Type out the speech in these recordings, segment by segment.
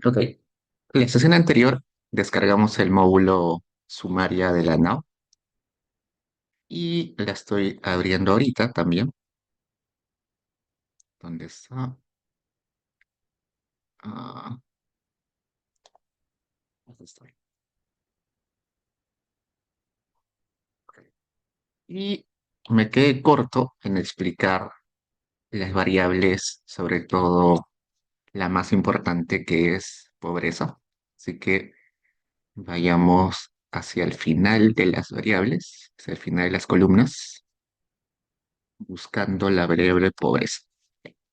Ok. En la sesión anterior descargamos el módulo Sumaria de la NAO y la estoy abriendo ahorita también. ¿Dónde está? Ah, ¿dónde estoy? Ok. Y me quedé corto en explicar las variables, sobre todo la más importante que es pobreza. Así que vayamos hacia el final de las variables, hacia el final de las columnas, buscando la variable pobreza.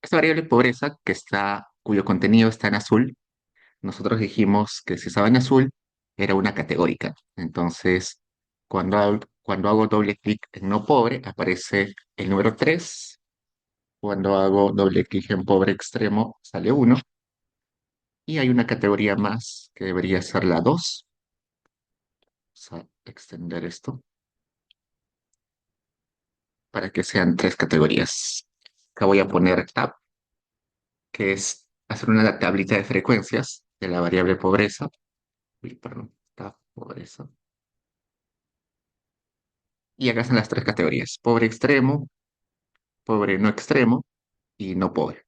Esta variable pobreza cuyo contenido está en azul, nosotros dijimos que si estaba en azul era una categórica. Entonces, cuando hago doble clic en no pobre, aparece el número 3. Cuando hago doble clic en pobre extremo, sale uno. Y hay una categoría más que debería ser la 2. Vamos a extender esto para que sean tres categorías. Acá voy a poner tab, que es hacer una tablita de frecuencias de la variable pobreza. Uy, perdón, tab, pobreza. Y acá están las tres categorías: pobre extremo, pobre no extremo y no pobre.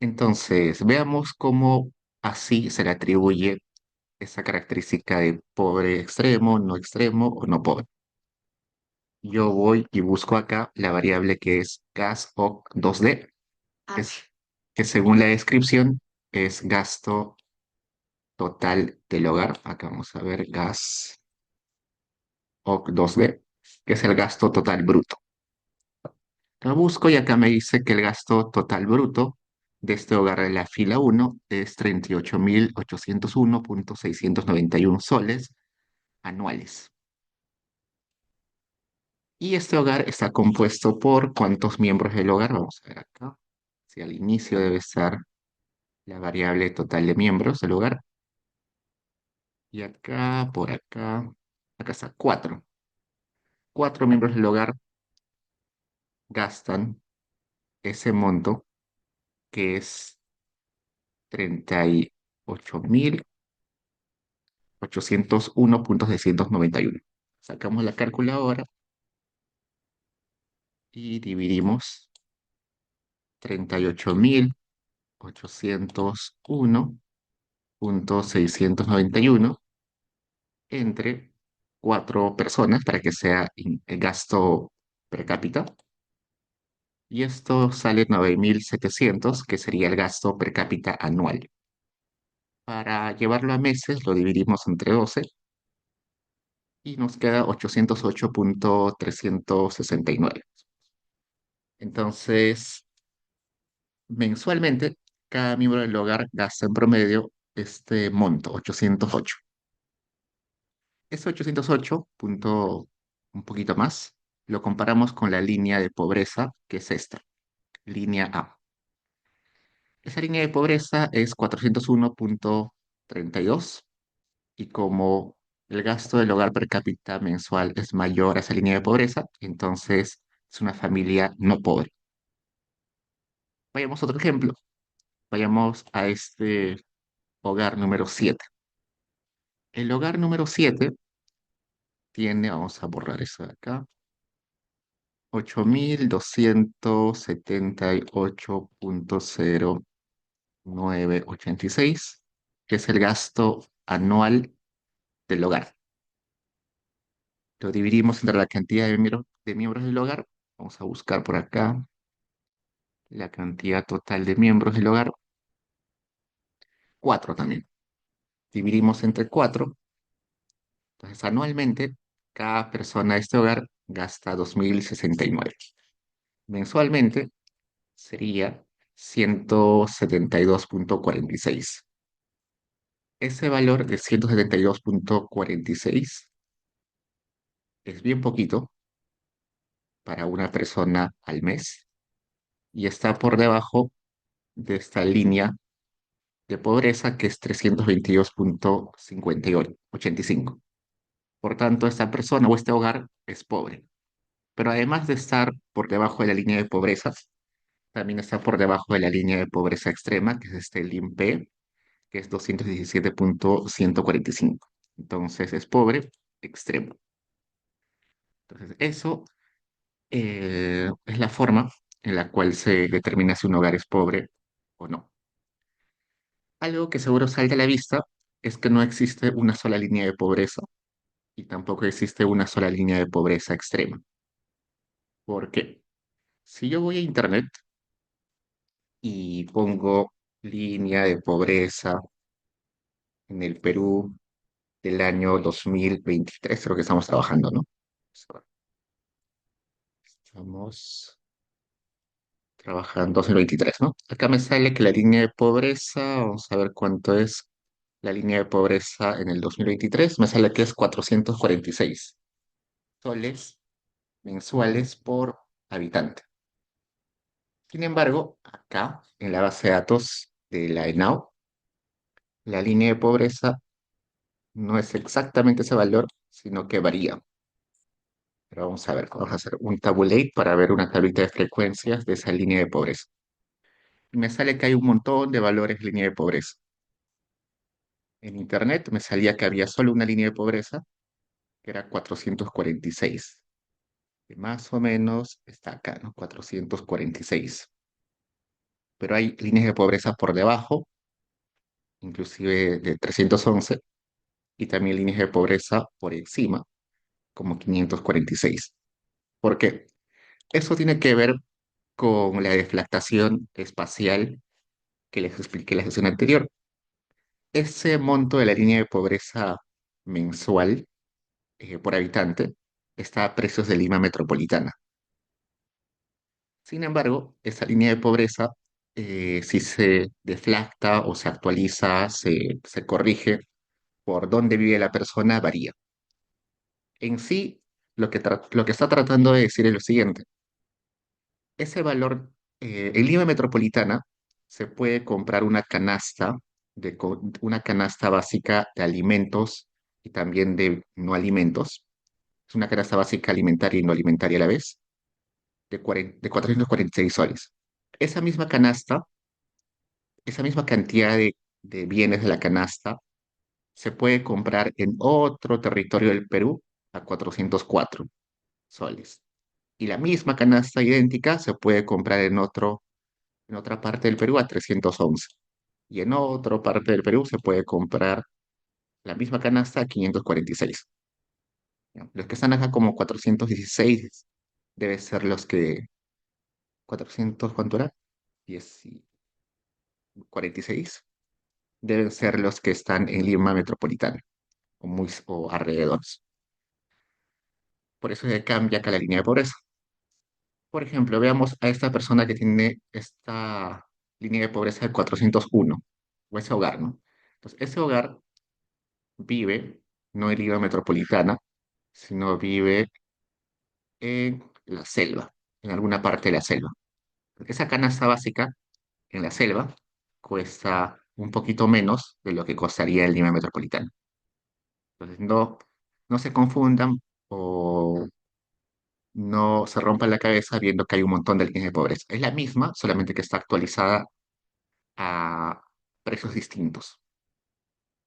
Entonces, veamos cómo así se le atribuye esa característica de pobre extremo o no pobre. Yo voy y busco acá la variable que es gas o 2D, es, que según la descripción es gasto total del hogar. Acá vamos a ver gas o 2D, que es el gasto total bruto. La busco y acá me dice que el gasto total bruto de este hogar de la fila uno es 38.801.691 soles anuales. Y este hogar está compuesto por ¿cuántos miembros del hogar? Vamos a ver acá. Si al inicio debe estar la variable total de miembros del hogar. Y acá, por acá está cuatro. Cuatro miembros del hogar gastan ese monto que es 38.801.691. Sacamos la calculadora y dividimos 38.801.691 entre cuatro personas para que sea el gasto per cápita. Y esto sale 9.700, que sería el gasto per cápita anual. Para llevarlo a meses, lo dividimos entre 12 y nos queda 808.369. Entonces, mensualmente, cada miembro del hogar gasta en promedio este monto, 808. Ese 808 punto un poquito más, lo comparamos con la línea de pobreza, que es esta, línea A. Esa línea de pobreza es 401.32 y como el gasto del hogar per cápita mensual es mayor a esa línea de pobreza, entonces es una familia no pobre. Vayamos a otro ejemplo. Vayamos a este hogar número 7. El hogar número 7 tiene, vamos a borrar eso de acá, 8.278.0986, que es el gasto anual del hogar. Lo dividimos entre la cantidad de miembros del hogar. Vamos a buscar por acá la cantidad total de miembros del hogar. Cuatro también. Dividimos entre cuatro. Entonces, anualmente, cada persona de este hogar gasta 2.069. Mensualmente sería 172.46. Ese valor de 172.46 es bien poquito para una persona al mes y está por debajo de esta línea de pobreza, que es 322.85. Por tanto, esta persona o este hogar es pobre. Pero además de estar por debajo de la línea de pobreza, también está por debajo de la línea de pobreza extrema, que es este LIMPE, que es 217,145. Entonces es pobre extremo. Entonces eso es la forma en la cual se determina si un hogar es pobre o no. Algo que seguro salta a la vista es que no existe una sola línea de pobreza y tampoco existe una sola línea de pobreza extrema. ¿Por qué? Si yo voy a internet y pongo línea de pobreza en el Perú del año 2023, creo que estamos trabajando, ¿no? Estamos trabajando 2023, ¿no? Acá me sale que la línea de pobreza, vamos a ver cuánto es la línea de pobreza en el 2023, me sale que es 446 soles mensuales por habitante. Sin embargo, acá en la base de datos de la ENAO, la línea de pobreza no es exactamente ese valor, sino que varía. Pero vamos a ver, vamos a hacer un tabulate para ver una tablita de frecuencias de esa línea de pobreza. Y me sale que hay un montón de valores de línea de pobreza. En internet me salía que había solo una línea de pobreza, que era 446. Que más o menos está acá, ¿no? 446. Pero hay líneas de pobreza por debajo, inclusive de 311, y también líneas de pobreza por encima, como 546. ¿Por qué? Eso tiene que ver con la deflactación espacial que les expliqué en la sesión anterior. Ese monto de la línea de pobreza mensual por habitante está a precios de Lima metropolitana. Sin embargo, esa línea de pobreza, si se deflacta o se actualiza, se corrige por dónde vive la persona, varía. En sí, lo que está tratando de decir es lo siguiente. Ese valor, en Lima metropolitana, se puede comprar una canasta, una canasta básica de alimentos y también de no alimentos. Es una canasta básica alimentaria y no alimentaria a la vez, de 446 soles. Esa misma canasta, esa misma cantidad de bienes de la canasta, se puede comprar en otro territorio del Perú a 404 soles. Y la misma canasta idéntica se puede comprar en otra parte del Perú a 311. Y en otra parte del Perú se puede comprar la misma canasta a 546. ¿Ya? Los que están acá como 416 debe ser los que 400, ¿cuánto era? 10 y 46. Deben ser los que están en Lima metropolitana o alrededores. Por eso se cambia acá la línea de pobreza. Por ejemplo, veamos a esta persona que tiene esta línea de pobreza de 401, o ese hogar, ¿no? Entonces, ese hogar vive no en Lima metropolitana, sino vive en la selva, en alguna parte de la selva. Esa canasta básica en la selva cuesta un poquito menos de lo que costaría en Lima metropolitana. Entonces, no se confundan o no se rompan la cabeza viendo que hay un montón de líneas de pobreza. Es la misma, solamente que está actualizada a precios distintos.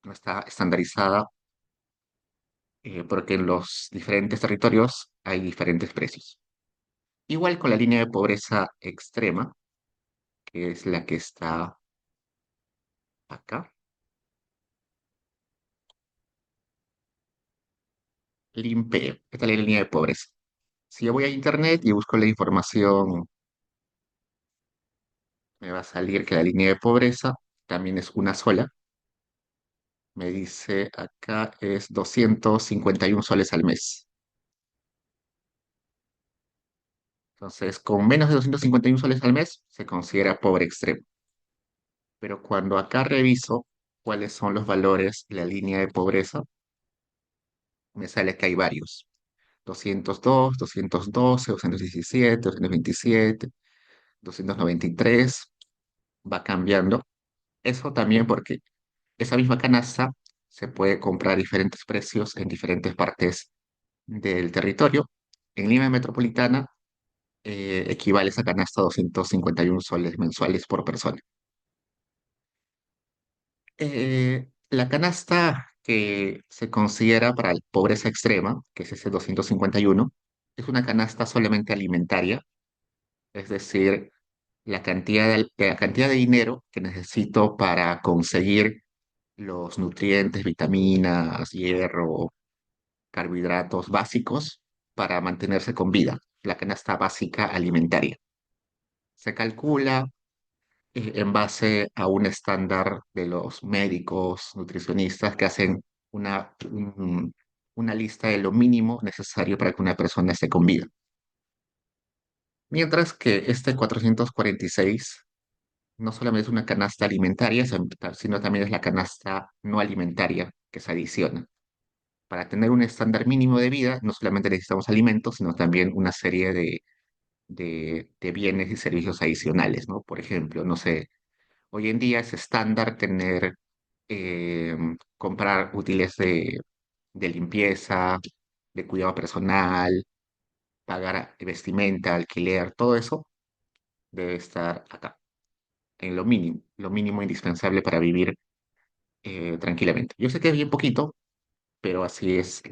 No está estandarizada porque en los diferentes territorios hay diferentes precios. Igual con la línea de pobreza extrema, que es la que está acá, LIMPE, esta es la línea de pobreza. Si yo voy a internet y busco la información, me va a salir que la línea de pobreza también es una sola. Me dice acá es 251 soles al mes. Entonces, con menos de 251 soles al mes, se considera pobre extremo. Pero cuando acá reviso cuáles son los valores de la línea de pobreza, me sale que hay varios. 202, 212, 217, 227, 293, va cambiando. Eso también porque esa misma canasta se puede comprar a diferentes precios en diferentes partes del territorio. En Lima Metropolitana equivale esa canasta a 251 soles mensuales por persona. La canasta que se considera para la pobreza extrema, que es ese 251, es una canasta solamente alimentaria, es decir, la cantidad de dinero que necesito para conseguir los nutrientes, vitaminas, hierro, carbohidratos básicos para mantenerse con vida, la canasta básica alimentaria. Se calcula en base a un estándar de los médicos, nutricionistas que hacen una lista de lo mínimo necesario para que una persona esté con vida. Mientras que este 446 no solamente es una canasta alimentaria, sino también es la canasta no alimentaria que se adiciona. Para tener un estándar mínimo de vida, no solamente necesitamos alimentos, sino también una serie de bienes y servicios adicionales, ¿no? Por ejemplo, no sé, hoy en día es estándar tener, comprar útiles de limpieza, de cuidado personal, pagar vestimenta, alquiler, todo eso debe estar acá, en lo mínimo indispensable para vivir tranquilamente. Yo sé que es bien poquito, pero así es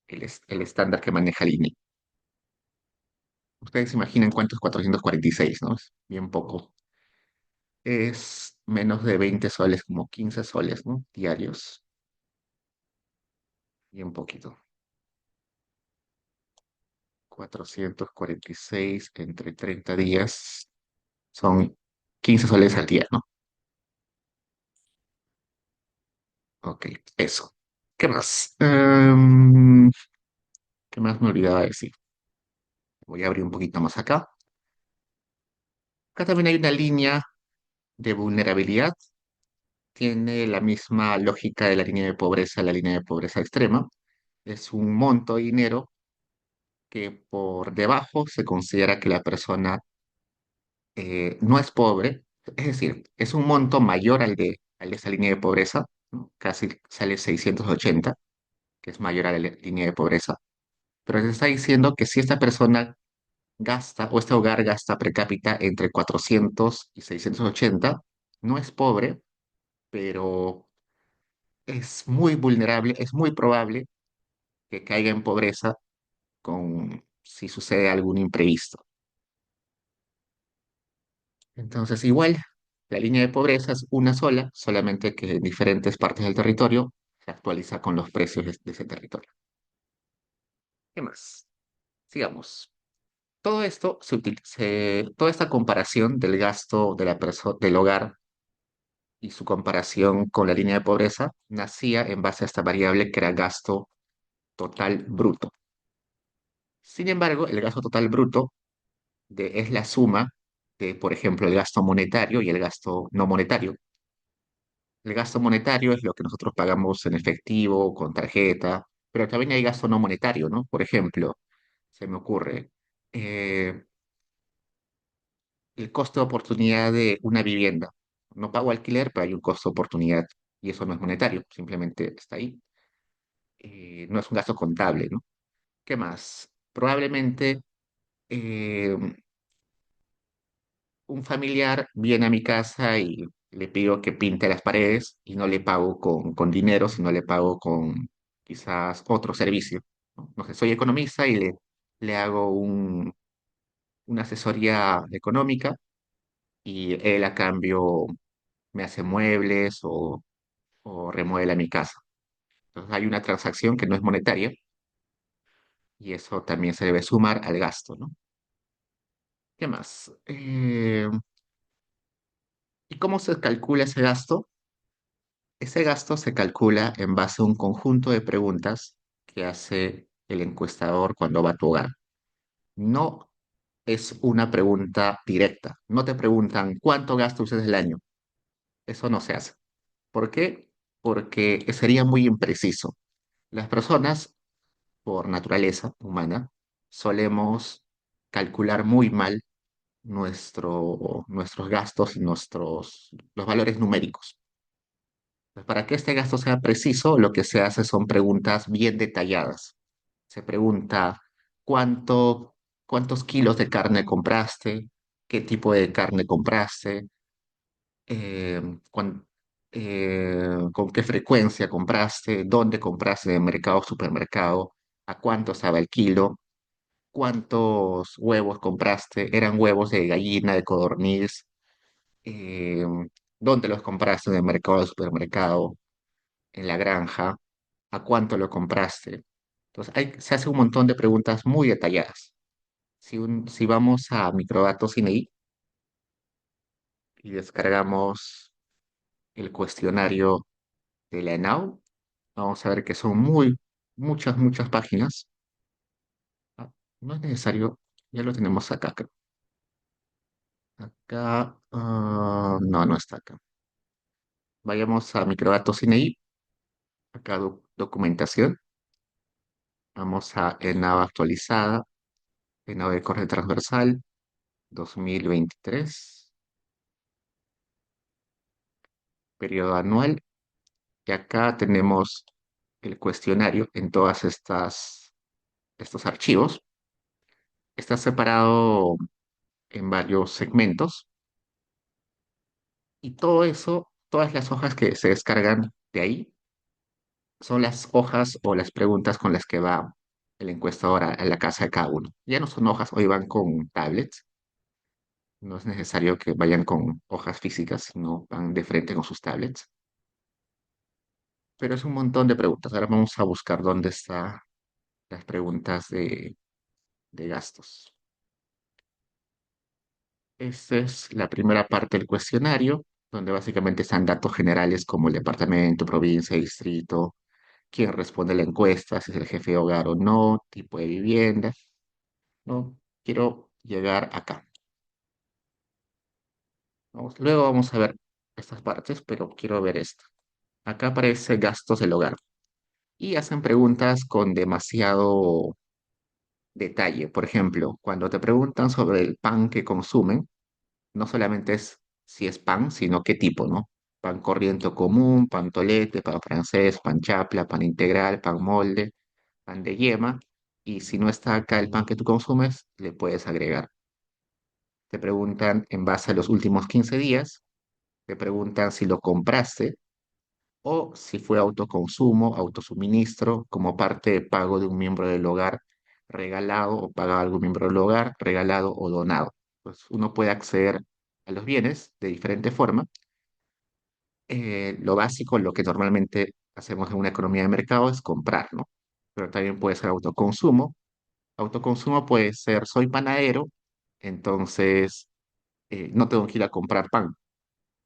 el estándar que maneja el INE. Ustedes se imaginan cuánto es 446, ¿no? Es bien poco. Es menos de 20 soles, como 15 soles, ¿no? Diarios. Bien poquito. 446 entre 30 días son 15 soles al día, ¿no? Ok, eso. ¿Qué más? ¿Qué más me olvidaba decir? Voy a abrir un poquito más acá. Acá también hay una línea de vulnerabilidad. Tiene la misma lógica de la línea de pobreza, la línea de pobreza extrema. Es un monto de dinero que por debajo se considera que la persona no es pobre, es decir, es un monto mayor al de esa línea de pobreza, ¿no? Casi sale 680, que es mayor a la línea de pobreza, pero se está diciendo que si esta persona gasta o este hogar gasta per cápita entre 400 y 680, no es pobre, pero es muy vulnerable, es muy probable que caiga en pobreza si sucede algún imprevisto. Entonces, igual, la línea de pobreza es una sola, solamente que en diferentes partes del territorio se actualiza con los precios de ese territorio. ¿Qué más? Sigamos. Todo esto toda esta comparación del gasto de del hogar y su comparación con la línea de pobreza nacía en base a esta variable que era gasto total bruto. Sin embargo, el gasto total bruto es la suma de, por ejemplo, el gasto monetario y el gasto no monetario. El gasto monetario es lo que nosotros pagamos en efectivo, con tarjeta, pero también hay gasto no monetario, ¿no? Por ejemplo, se me ocurre eh, el costo de oportunidad de una vivienda. No pago alquiler, pero hay un costo de oportunidad y eso no es monetario, simplemente está ahí. No es un gasto contable, ¿no? ¿Qué más? Probablemente eh, un familiar viene a mi casa y le pido que pinte las paredes y no le pago con dinero, sino le pago con quizás otro servicio. No, no sé, soy economista y le hago una asesoría económica y él a cambio me hace muebles o remuevela mi casa. Entonces hay una transacción que no es monetaria y eso también se debe sumar al gasto, ¿no? ¿Qué más? ¿Y cómo se calcula ese gasto? Ese gasto se calcula en base a un conjunto de preguntas que hace el encuestador cuando va a tu hogar. No es una pregunta directa. No te preguntan cuánto gasta usted el año. Eso no se hace. ¿Por qué? Porque sería muy impreciso. Las personas, por naturaleza humana, solemos calcular muy mal nuestros gastos, los valores numéricos. Pues para que este gasto sea preciso, lo que se hace son preguntas bien detalladas. Se pregunta cuántos kilos de carne compraste, qué tipo de carne compraste, eh, cuán- con qué frecuencia compraste, dónde compraste, de mercado o supermercado, a cuánto estaba el kilo, cuántos huevos compraste, eran huevos de gallina, de codorniz, eh, dónde los compraste, en el mercado o supermercado, en la granja, a cuánto lo compraste. Entonces, se hace un montón de preguntas muy detalladas. Si vamos a Microdatos INEI y descargamos el cuestionario de la ENAU, vamos a ver que son muchas páginas. Ah, no es necesario, ya lo tenemos acá, creo. Acá, no está acá. Vayamos a Microdatos INEI, acá documentación. Vamos a ENAU actualizada, ENAU de corte transversal 2023, periodo anual. Y acá tenemos el cuestionario en todas estos archivos. Está separado en varios segmentos y todo eso, todas las hojas que se descargan de ahí, son las hojas o las preguntas con las que va el encuestador a la casa de cada uno. Ya no son hojas, hoy van con tablets. No es necesario que vayan con hojas físicas, sino van de frente con sus tablets. Pero es un montón de preguntas. Ahora vamos a buscar dónde están las preguntas de gastos. Esta es la primera parte del cuestionario, donde básicamente están datos generales como el departamento, provincia, distrito, quién responde a la encuesta, si es el jefe de hogar o no, tipo de vivienda. No, quiero llegar acá. Luego vamos a ver estas partes, pero quiero ver esto. Acá aparece gastos del hogar y hacen preguntas con demasiado detalle. Por ejemplo, cuando te preguntan sobre el pan que consumen, no solamente es si es pan, sino qué tipo, ¿no? Pan corriente o común, pan tolete, pan francés, pan chapla, pan integral, pan molde, pan de yema. Y si no está acá el pan que tú consumes, le puedes agregar. Te preguntan en base a los últimos 15 días, te preguntan si lo compraste o si fue autoconsumo, autosuministro, como parte de pago de un miembro del hogar regalado o pagado a algún miembro del hogar, regalado o donado. Pues uno puede acceder a los bienes de diferente forma. Lo básico, lo que normalmente hacemos en una economía de mercado es comprar, ¿no? Pero también puede ser autoconsumo. Autoconsumo puede ser, soy panadero, entonces no tengo que ir a comprar pan.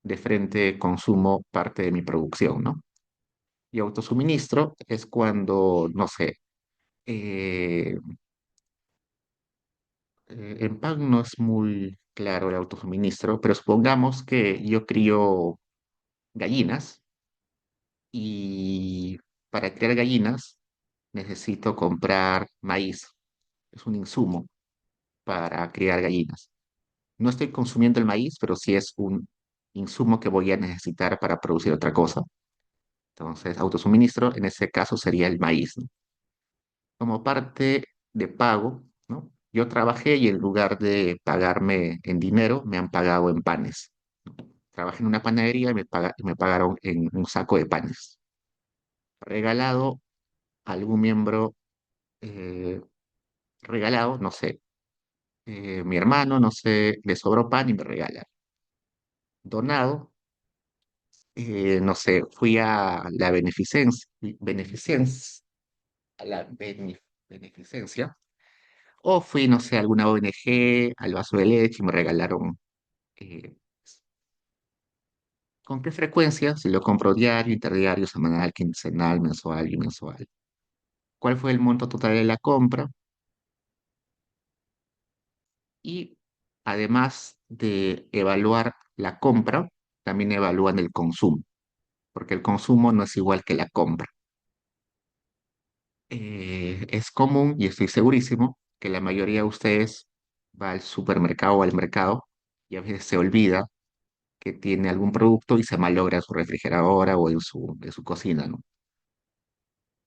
De frente consumo parte de mi producción, ¿no? Y autosuministro es cuando, no sé, eh, en pan no es muy claro el autosuministro, pero supongamos que yo crío gallinas y para criar gallinas necesito comprar maíz. Es un insumo para criar gallinas. No estoy consumiendo el maíz, pero sí es un insumo que voy a necesitar para producir otra cosa. Entonces, autosuministro en ese caso sería el maíz, ¿no? Como parte de pago, ¿no? Yo trabajé y en lugar de pagarme en dinero, me han pagado en panes. Trabajé en una panadería y me pagaron en un saco de panes. Regalado a algún miembro, eh, regalado, no sé, mi hermano, no sé, le sobró pan y me regala. Donado, no sé, fui a la a la beneficencia, o fui, no sé, a alguna ONG, al vaso de leche y me regalaron. eh, ¿Con qué frecuencia? Si lo compro diario, interdiario, semanal, quincenal, mensual y mensual. ¿Cuál fue el monto total de la compra? Y además de evaluar la compra, también evalúan el consumo, porque el consumo no es igual que la compra. Es común, y estoy segurísimo, que la mayoría de ustedes va al supermercado o al mercado y a veces se olvida que tiene algún producto y se malogra en su refrigeradora o en su cocina, ¿no?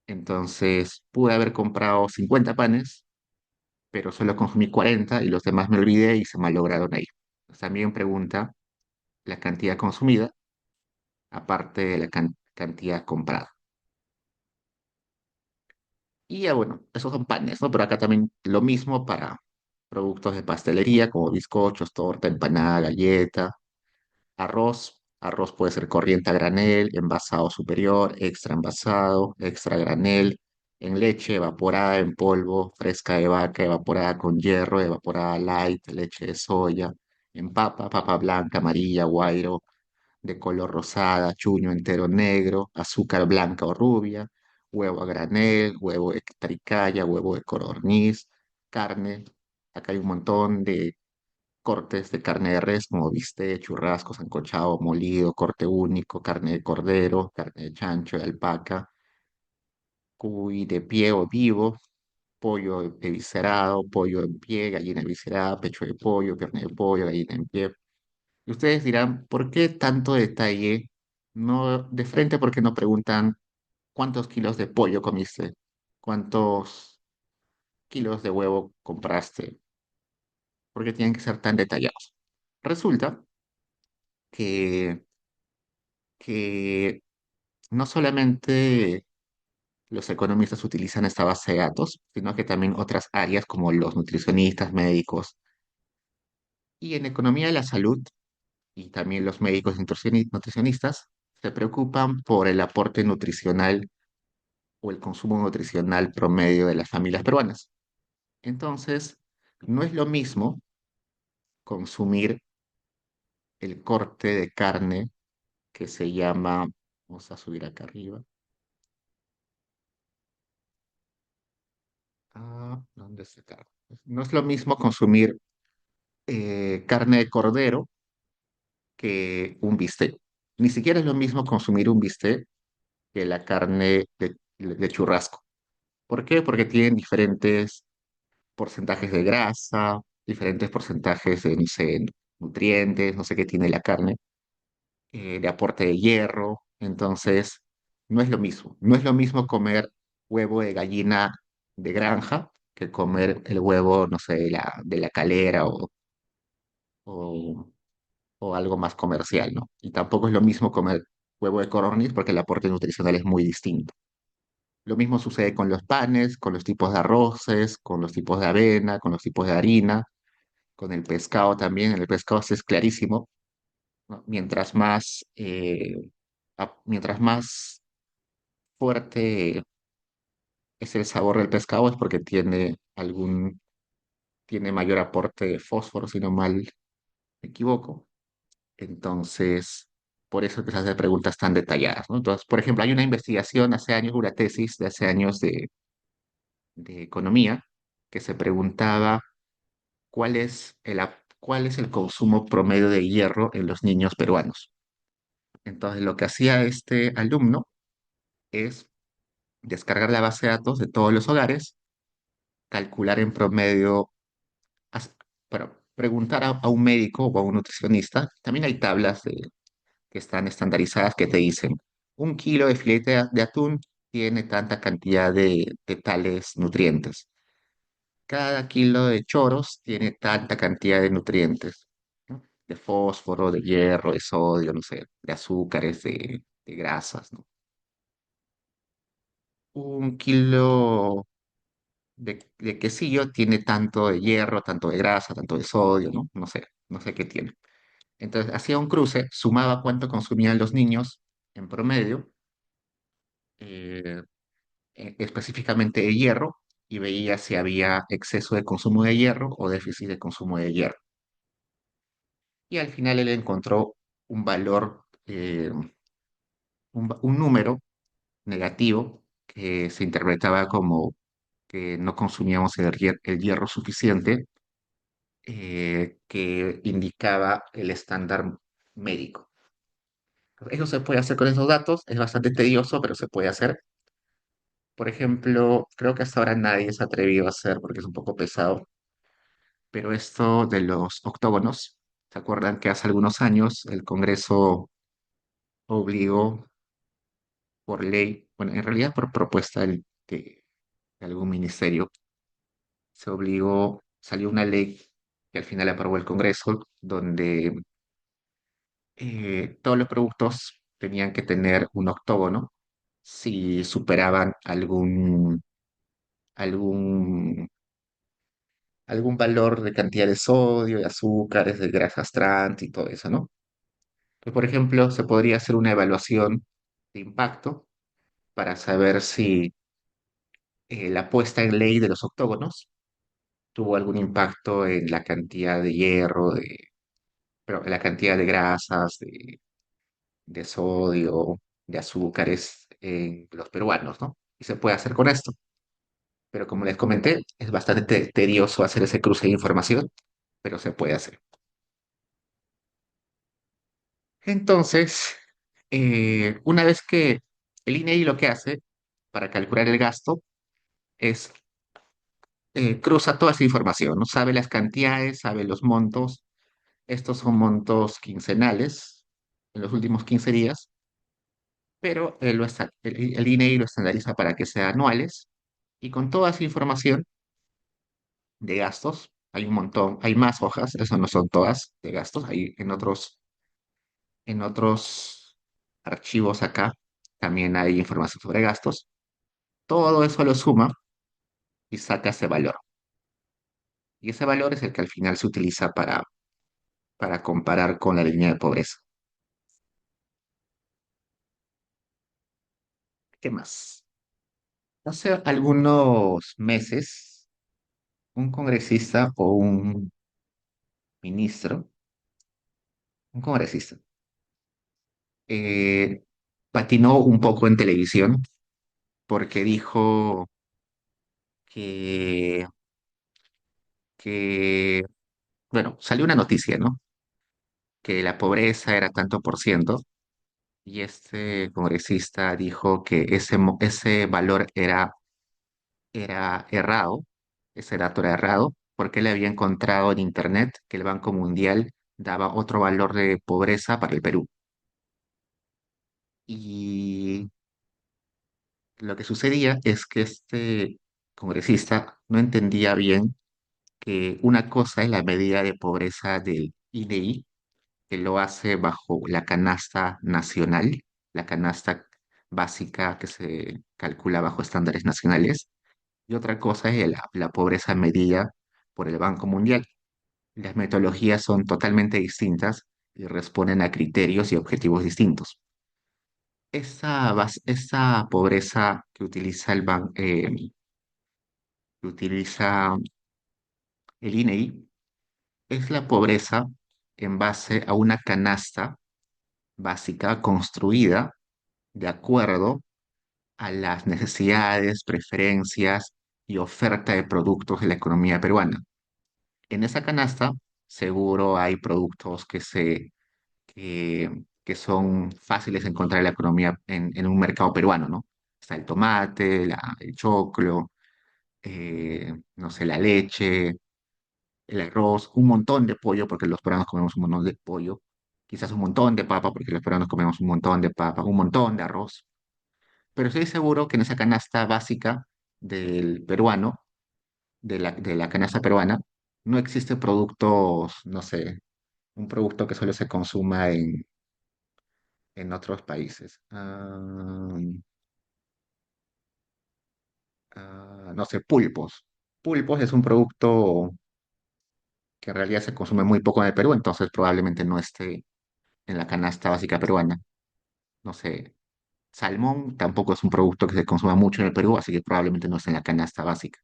Entonces, pude haber comprado 50 panes, pero solo consumí 40 y los demás me olvidé y se malograron ahí. Pues también pregunta la cantidad consumida, aparte de la cantidad comprada. Y ya bueno, esos son panes, ¿no? Pero acá también lo mismo para productos de pastelería como bizcochos, torta, empanada, galleta, arroz. Arroz puede ser corriente a granel, envasado superior, extra envasado, extra granel, en leche, evaporada, en polvo, fresca de vaca, evaporada con hierro, evaporada light, leche de soya, en papa, papa blanca, amarilla, guairo, de color rosada, chuño entero negro, azúcar blanca o rubia, huevo a granel, huevo de tricaya, huevo de codorniz, carne. Acá hay un montón de cortes de carne de res como bistec, churrasco, sancochado, molido, corte único, carne de cordero, carne de chancho, de alpaca, cuy de pie o vivo, pollo eviscerado, pollo en pie, gallina eviscerada, pecho de pollo, pierna de pollo, gallina en pie. Y ustedes dirán, ¿por qué tanto detalle? No, de frente, ¿por qué no preguntan cuántos kilos de pollo comiste? ¿Cuántos kilos de huevo compraste? ¿Por qué tienen que ser tan detallados? Resulta que, que no solamente los economistas utilizan esta base de datos, sino que también otras áreas como los nutricionistas, médicos y en economía de la salud y también los médicos nutricionistas se preocupan por el aporte nutricional o el consumo nutricional promedio de las familias peruanas. Entonces, no es lo mismo consumir el corte de carne que se llama, vamos a subir acá arriba, ¿dónde está acá? No es lo mismo consumir carne de cordero que un bistec. Ni siquiera es lo mismo consumir un bistec que la carne de churrasco. ¿Por qué? Porque tienen diferentes porcentajes de grasa, diferentes porcentajes de, no sé, nutrientes, no sé qué tiene la carne, de aporte de hierro. Entonces, no es lo mismo. No es lo mismo comer huevo de gallina de granja que comer el huevo, no sé, de la calera o, o algo más comercial, ¿no? Y tampoco es lo mismo comer huevo de codorniz porque el aporte nutricional es muy distinto. Lo mismo sucede con los panes, con los tipos de arroces, con los tipos de avena, con los tipos de harina, con el pescado también. En el pescado sí es clarísimo, ¿no? Mientras más fuerte es el sabor del pescado es porque tiene mayor aporte de fósforo, si no mal me equivoco. Entonces, por eso que se hacen preguntas tan detalladas, ¿no? Entonces, por ejemplo, hay una investigación hace años, una tesis de hace años de economía, que se preguntaba cuál es el consumo promedio de hierro en los niños peruanos. Entonces, lo que hacía este alumno es descargar la base de datos de todos los hogares, calcular en promedio, as- bueno, preguntar a un médico o a un nutricionista. También hay tablas que están estandarizadas que te dicen, un kilo de filete de atún tiene tanta cantidad de tales nutrientes. Cada kilo de choros tiene tanta cantidad de nutrientes, ¿no? De fósforo, de hierro, de sodio, no sé, de azúcares, de grasas, ¿no? Un kilo de quesillo tiene tanto de hierro, tanto de grasa, tanto de sodio, ¿no? No sé qué tiene. Entonces hacía un cruce, sumaba cuánto consumían los niños en promedio, eh, específicamente de hierro, y veía si había exceso de consumo de hierro o déficit de consumo de hierro. Y al final él encontró un valor, un número negativo que se interpretaba como que no consumíamos el hierro suficiente, que indicaba el estándar médico. Eso se puede hacer con esos datos, es bastante tedioso, pero se puede hacer. Por ejemplo, creo que hasta ahora nadie se ha atrevido a hacer porque es un poco pesado, pero esto de los octógonos, ¿se acuerdan que hace algunos años el Congreso obligó por ley, bueno, en realidad por propuesta de algún ministerio, se obligó, salió una ley que al final aprobó el Congreso, donde todos los productos tenían que tener un octógono si superaban algún, algún valor de cantidad de sodio, de azúcares, de grasas trans y todo eso, ¿no? Pues, por ejemplo, se podría hacer una evaluación de impacto para saber si la puesta en ley de los octógonos tuvo algún impacto en la cantidad de hierro, pero en la cantidad de grasas, de sodio, de azúcares en los peruanos, ¿no? Y se puede hacer con esto. Pero como les comenté, es bastante tedioso hacer ese cruce de información, pero se puede hacer. Entonces, una vez que el INEI lo que hace para calcular el gasto es cruza toda esa información, ¿no? Sabe las cantidades, sabe los montos. Estos son montos quincenales en los últimos 15 días, pero el INEI lo estandariza para que sean anuales y con toda esa información de gastos, hay un montón, hay más hojas, eso no son todas de gastos, hay en otros archivos acá también hay información sobre gastos. Todo eso lo suma y saca ese valor. Y ese valor es el que al final se utiliza para comparar con la línea de pobreza. ¿Qué más? Hace algunos meses, un congresista o un ministro, un congresista, eh, patinó un poco en televisión porque dijo que, que, bueno, salió una noticia, ¿no? Que la pobreza era tanto por ciento y este congresista dijo que ese valor era errado, ese dato era errado, porque él había encontrado en Internet que el Banco Mundial daba otro valor de pobreza para el Perú. Y lo que sucedía es que este congresista no entendía bien que una cosa es la medida de pobreza del INEI, que lo hace bajo la canasta nacional, la canasta básica que se calcula bajo estándares nacionales, y otra cosa es la pobreza medida por el Banco Mundial. Las metodologías son totalmente distintas y responden a criterios y objetivos distintos. Esa pobreza que utiliza el INEI es la pobreza en base a una canasta básica construida de acuerdo a las necesidades, preferencias y oferta de productos de la economía peruana. En esa canasta seguro hay productos que son fáciles de encontrar en la economía en un mercado peruano, ¿no? Está el tomate, el choclo, no sé, la leche, el arroz, un montón de pollo, porque los peruanos comemos un montón de pollo, quizás un montón de papa, porque los peruanos comemos un montón de papa, un montón de arroz. Pero estoy seguro que en esa canasta básica del peruano, de la canasta peruana, no existe productos, no sé, un producto que solo se consuma en otros países. No sé, pulpos. Pulpos es un producto que en realidad se consume muy poco en el Perú, entonces probablemente no esté en la canasta básica peruana. No sé, salmón tampoco es un producto que se consuma mucho en el Perú, así que probablemente no esté en la canasta básica.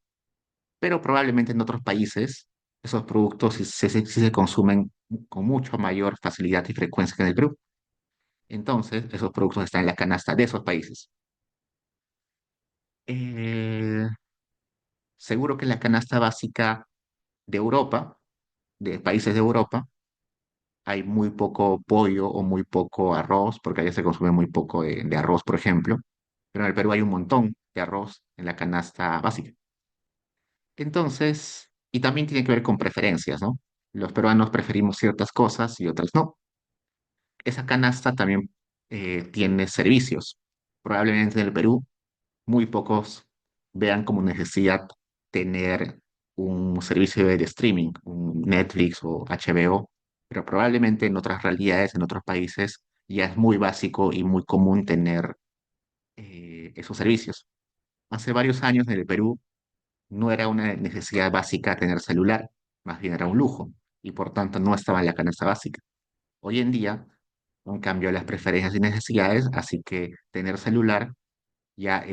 Pero probablemente en otros países esos productos sí se consumen con mucho mayor facilidad y frecuencia que en el Perú. Entonces, esos productos están en la canasta de esos países. Eh, Seguro que en la canasta básica de Europa, de países de Europa, hay muy poco pollo o muy poco arroz, porque allá se consume muy poco de arroz, por ejemplo. Pero en el Perú hay un montón de arroz en la canasta básica. Entonces, y también tiene que ver con preferencias, ¿no? Los peruanos preferimos ciertas cosas y otras no. Esa canasta también tiene servicios. Probablemente en el Perú muy pocos vean como necesidad tener un servicio de streaming, un Netflix o HBO, pero probablemente en otras realidades, en otros países, ya es muy básico y muy común tener esos servicios. Hace varios años en el Perú no era una necesidad básica tener celular, más bien era un lujo y por tanto no estaba en la canasta básica. Hoy en día han cambiado las preferencias y necesidades, así que tener celular ya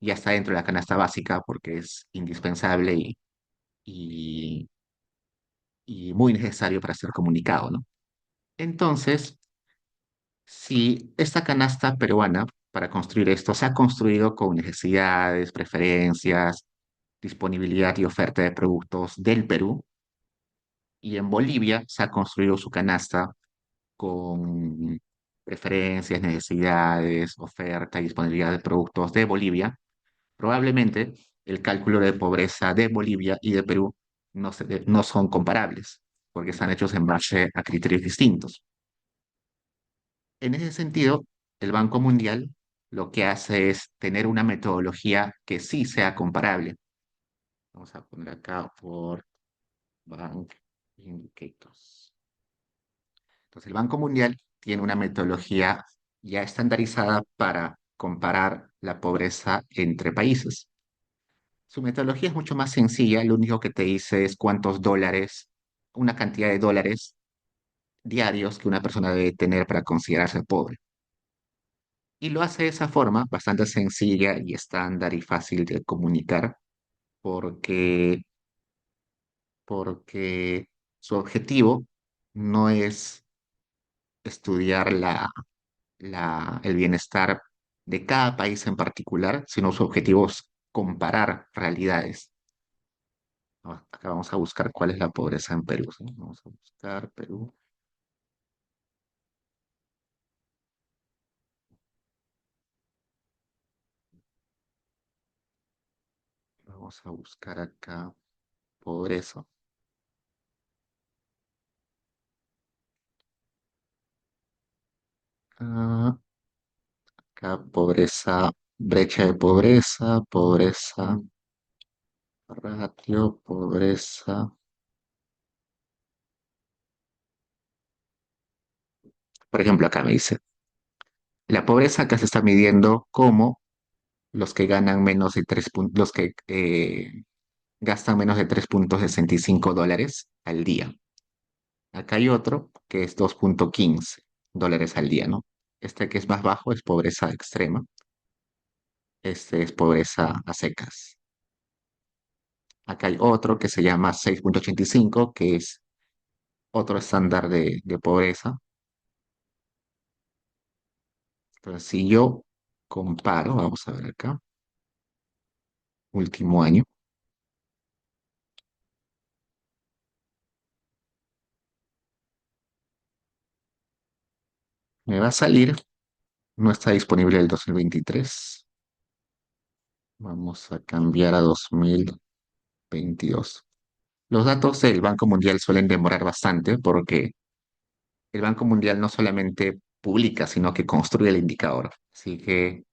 ya está dentro de la canasta básica porque es indispensable y, y muy necesario para ser comunicado, ¿no? Entonces, si esta canasta peruana para construir esto se ha construido con necesidades, preferencias, disponibilidad y oferta de productos del Perú, y en Bolivia se ha construido su canasta con preferencias, necesidades, oferta y disponibilidad de productos de Bolivia, probablemente el cálculo de pobreza de Bolivia y de Perú no son comparables, porque están hechos en base a criterios distintos. En ese sentido, el Banco Mundial lo que hace es tener una metodología que sí sea comparable. Vamos a poner acá por Bank Indicators. Entonces, el Banco Mundial tiene una metodología ya estandarizada para comparar la pobreza entre países. Su metodología es mucho más sencilla, lo único que te dice es cuántos dólares, una cantidad de dólares diarios que una persona debe tener para considerarse pobre. Y lo hace de esa forma, bastante sencilla y estándar y fácil de comunicar, porque, porque su objetivo no es estudiar el bienestar de cada país en particular, sino su objetivo es comparar realidades. Acá vamos a buscar cuál es la pobreza en Perú, ¿sí? Vamos a buscar Perú. Vamos a buscar acá pobreza. Ah, acá pobreza, brecha de pobreza, pobreza, ratio, pobreza. Por ejemplo, acá me dice, la pobreza acá se está midiendo como los que ganan menos de 3 puntos, los que gastan menos de 3,65 dólares al día. Acá hay otro que es 2,15 dólares al día, ¿no? Este que es más bajo es pobreza extrema. Este es pobreza a secas. Acá hay otro que se llama 6,85, que es otro estándar de pobreza. Entonces, si yo comparo, vamos a ver acá, último año, me va a salir, no está disponible el 2023. Vamos a cambiar a 2022. Los datos del Banco Mundial suelen demorar bastante porque el Banco Mundial no solamente publica, sino que construye el indicador. Así que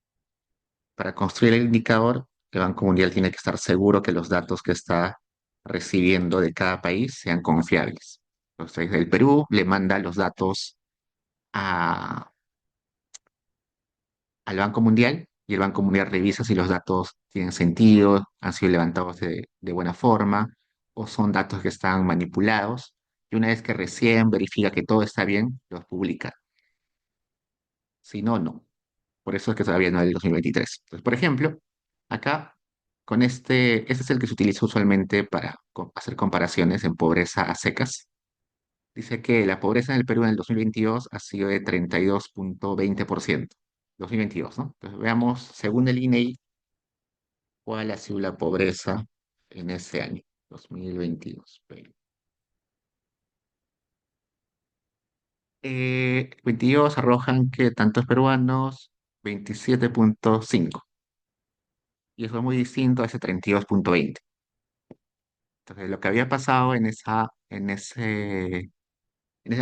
para construir el indicador, el Banco Mundial tiene que estar seguro que los datos que está recibiendo de cada país sean confiables. Entonces, el Perú le manda los datos a- al Banco Mundial y el Banco Mundial revisa si los datos tienen sentido, han sido levantados de buena forma o son datos que están manipulados. Y una vez que recién verifica que todo está bien, los publica. Si no, no. Por eso es que todavía no es el 2023. Entonces, por ejemplo, acá, este es el que se utiliza usualmente para hacer comparaciones en pobreza a secas. Dice que la pobreza en el Perú en el 2022 ha sido de 32,20%. 2022, ¿no? Entonces, veamos, según el INEI, cuál ha sido la pobreza en ese año, 2022. 22 arrojan que tantos peruanos, 27,5. Y eso es muy distinto a ese 32,20. Entonces, lo que había pasado en esa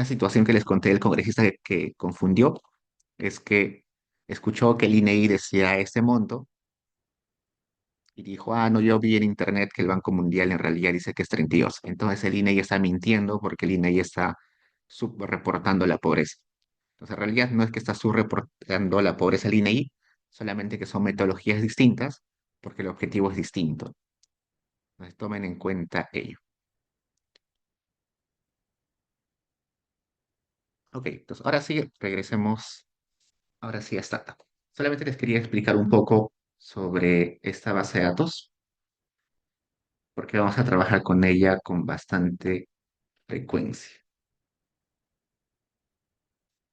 situación que les conté del congresista que confundió es que escuchó que el INEI decía este monto y dijo, ah, no, yo vi en internet que el Banco Mundial en realidad dice que es 32. Entonces el INEI está mintiendo porque el INEI está subreportando la pobreza. Entonces, en realidad no es que estás subreportando la pobreza al INEI, solamente que son metodologías distintas porque el objetivo es distinto. Entonces, tomen en cuenta ello. Ok, entonces ahora sí, regresemos. Ahora sí, está. Solamente les quería explicar un poco sobre esta base de datos, porque vamos a trabajar con ella con bastante frecuencia.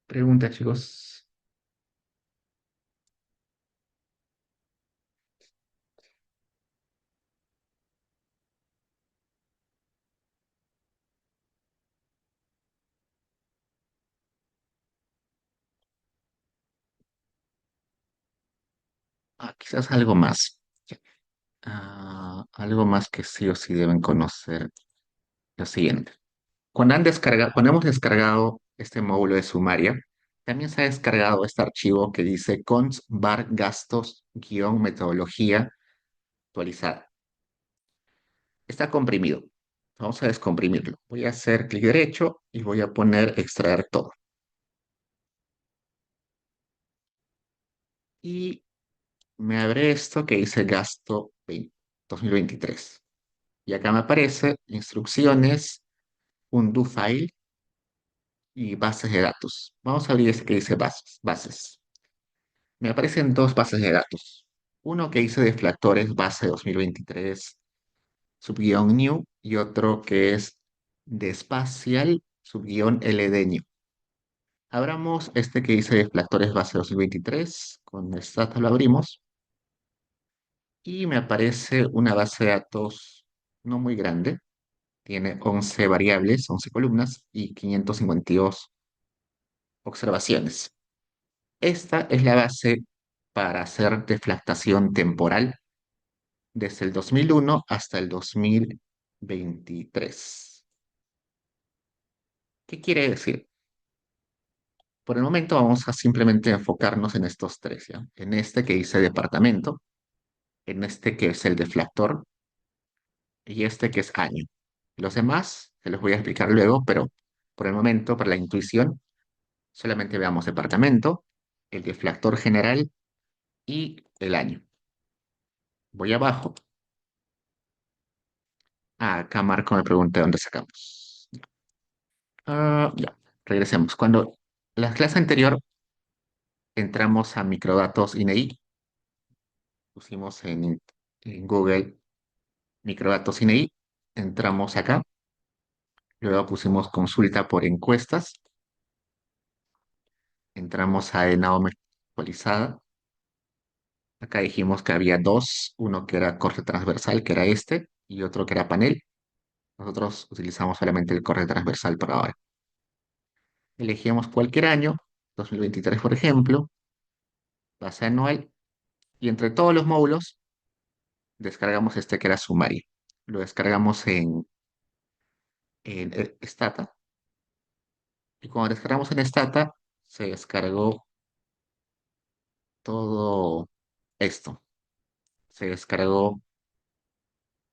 Pregunta, chicos. Quizás algo más. Algo más que sí o sí deben conocer. Lo siguiente. Cuando hemos descargado este módulo de Sumaria, también se ha descargado este archivo que dice cons bar gastos guión metodología actualizada. Está comprimido. Vamos a descomprimirlo. Voy a hacer clic derecho y voy a poner extraer todo. Y me abre esto que dice gasto 2023. Y acá me aparece instrucciones, un do file y bases de datos. Vamos a abrir este que dice bases. Me aparecen dos bases de datos. Uno que dice deflactores base 2023 subguión new y otro que es de espacial subguión LD new. Abramos este que dice deflactores base 2023. Con el SATA lo abrimos y me aparece una base de datos no muy grande. Tiene 11 variables, 11 columnas y 552 observaciones. Esta es la base para hacer deflactación temporal desde el 2001 hasta el 2023. ¿Qué quiere decir? Por el momento vamos a simplemente enfocarnos en estos tres, ¿ya? En este que dice departamento, en este que es el deflactor y este que es año. Los demás se los voy a explicar luego, pero por el momento, para la intuición, solamente veamos departamento, el deflactor general y el año. Voy abajo. Acá Marco me pregunta dónde sacamos. Ya, regresemos. Cuando la clase anterior entramos a microdatos INEI, pusimos en Google microdatos INEI, entramos acá, luego pusimos consulta por encuestas, entramos a ENAOM actualizada, acá dijimos que había dos, uno que era corte transversal, que era este, y otro que era panel. Nosotros utilizamos solamente el corte transversal por ahora. Elegimos cualquier año, 2023 por ejemplo, base anual, y entre todos los módulos descargamos este que era sumario. Lo descargamos en Stata, y cuando descargamos en Stata, se descargó todo esto. Se descargó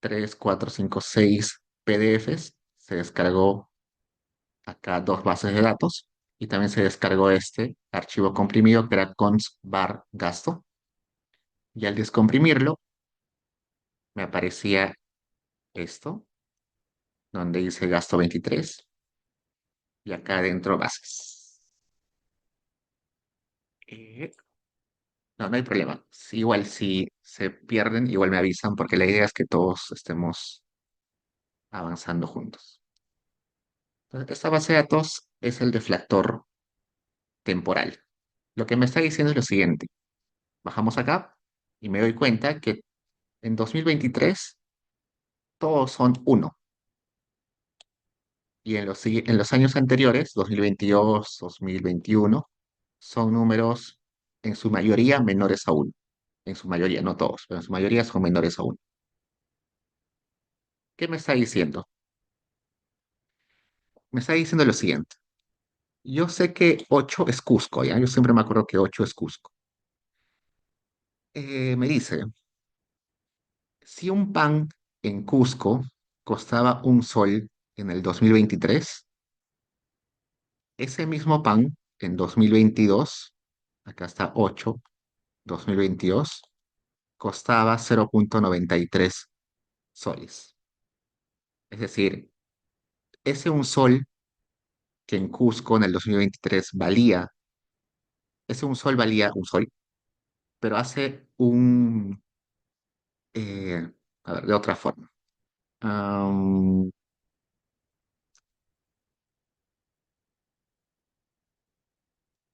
3 4 5 6 PDFs, se descargó acá dos bases de datos, y también se descargó este archivo comprimido que era cons bar gasto, y al descomprimirlo me aparecía esto, donde dice gasto 23 y acá adentro bases. Eh, no, no hay problema. Igual si se pierden, igual me avisan porque la idea es que todos estemos avanzando juntos. Entonces, esta base de datos es el deflactor temporal. Lo que me está diciendo es lo siguiente. Bajamos acá y me doy cuenta que en 2023 todos son uno. Y en los años anteriores, 2022, 2021, son números en su mayoría menores a uno. En su mayoría, no todos, pero en su mayoría son menores a uno. ¿Qué me está diciendo? Me está diciendo lo siguiente. Yo sé que 8 es Cusco, ¿ya? Yo siempre me acuerdo que 8 es Cusco. Me dice, si un pan en Cusco costaba un sol en el 2023, ese mismo pan en 2022, acá está 8, 2022, costaba 0,93 soles. Es decir, ese un sol que en Cusco en el 2023 valía, ese un sol valía un sol, pero hace eh, a ver, de otra forma. Am,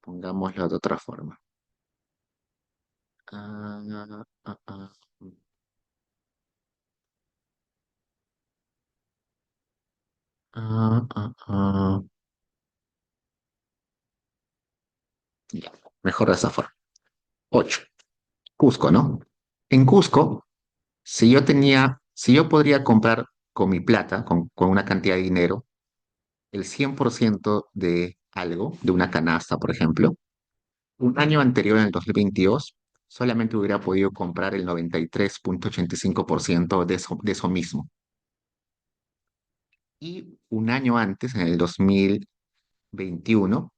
Pongámoslo de otra forma. Ah, ah, ah, ah. Ya, mejor de esa forma. 8. Cusco, ¿no? En Cusco, si yo podría comprar con mi plata, con una cantidad de dinero, el 100% de algo, de una canasta, por ejemplo, un año anterior, en el 2022, solamente hubiera podido comprar el 93,85% de eso mismo. Y un año antes, en el 2021,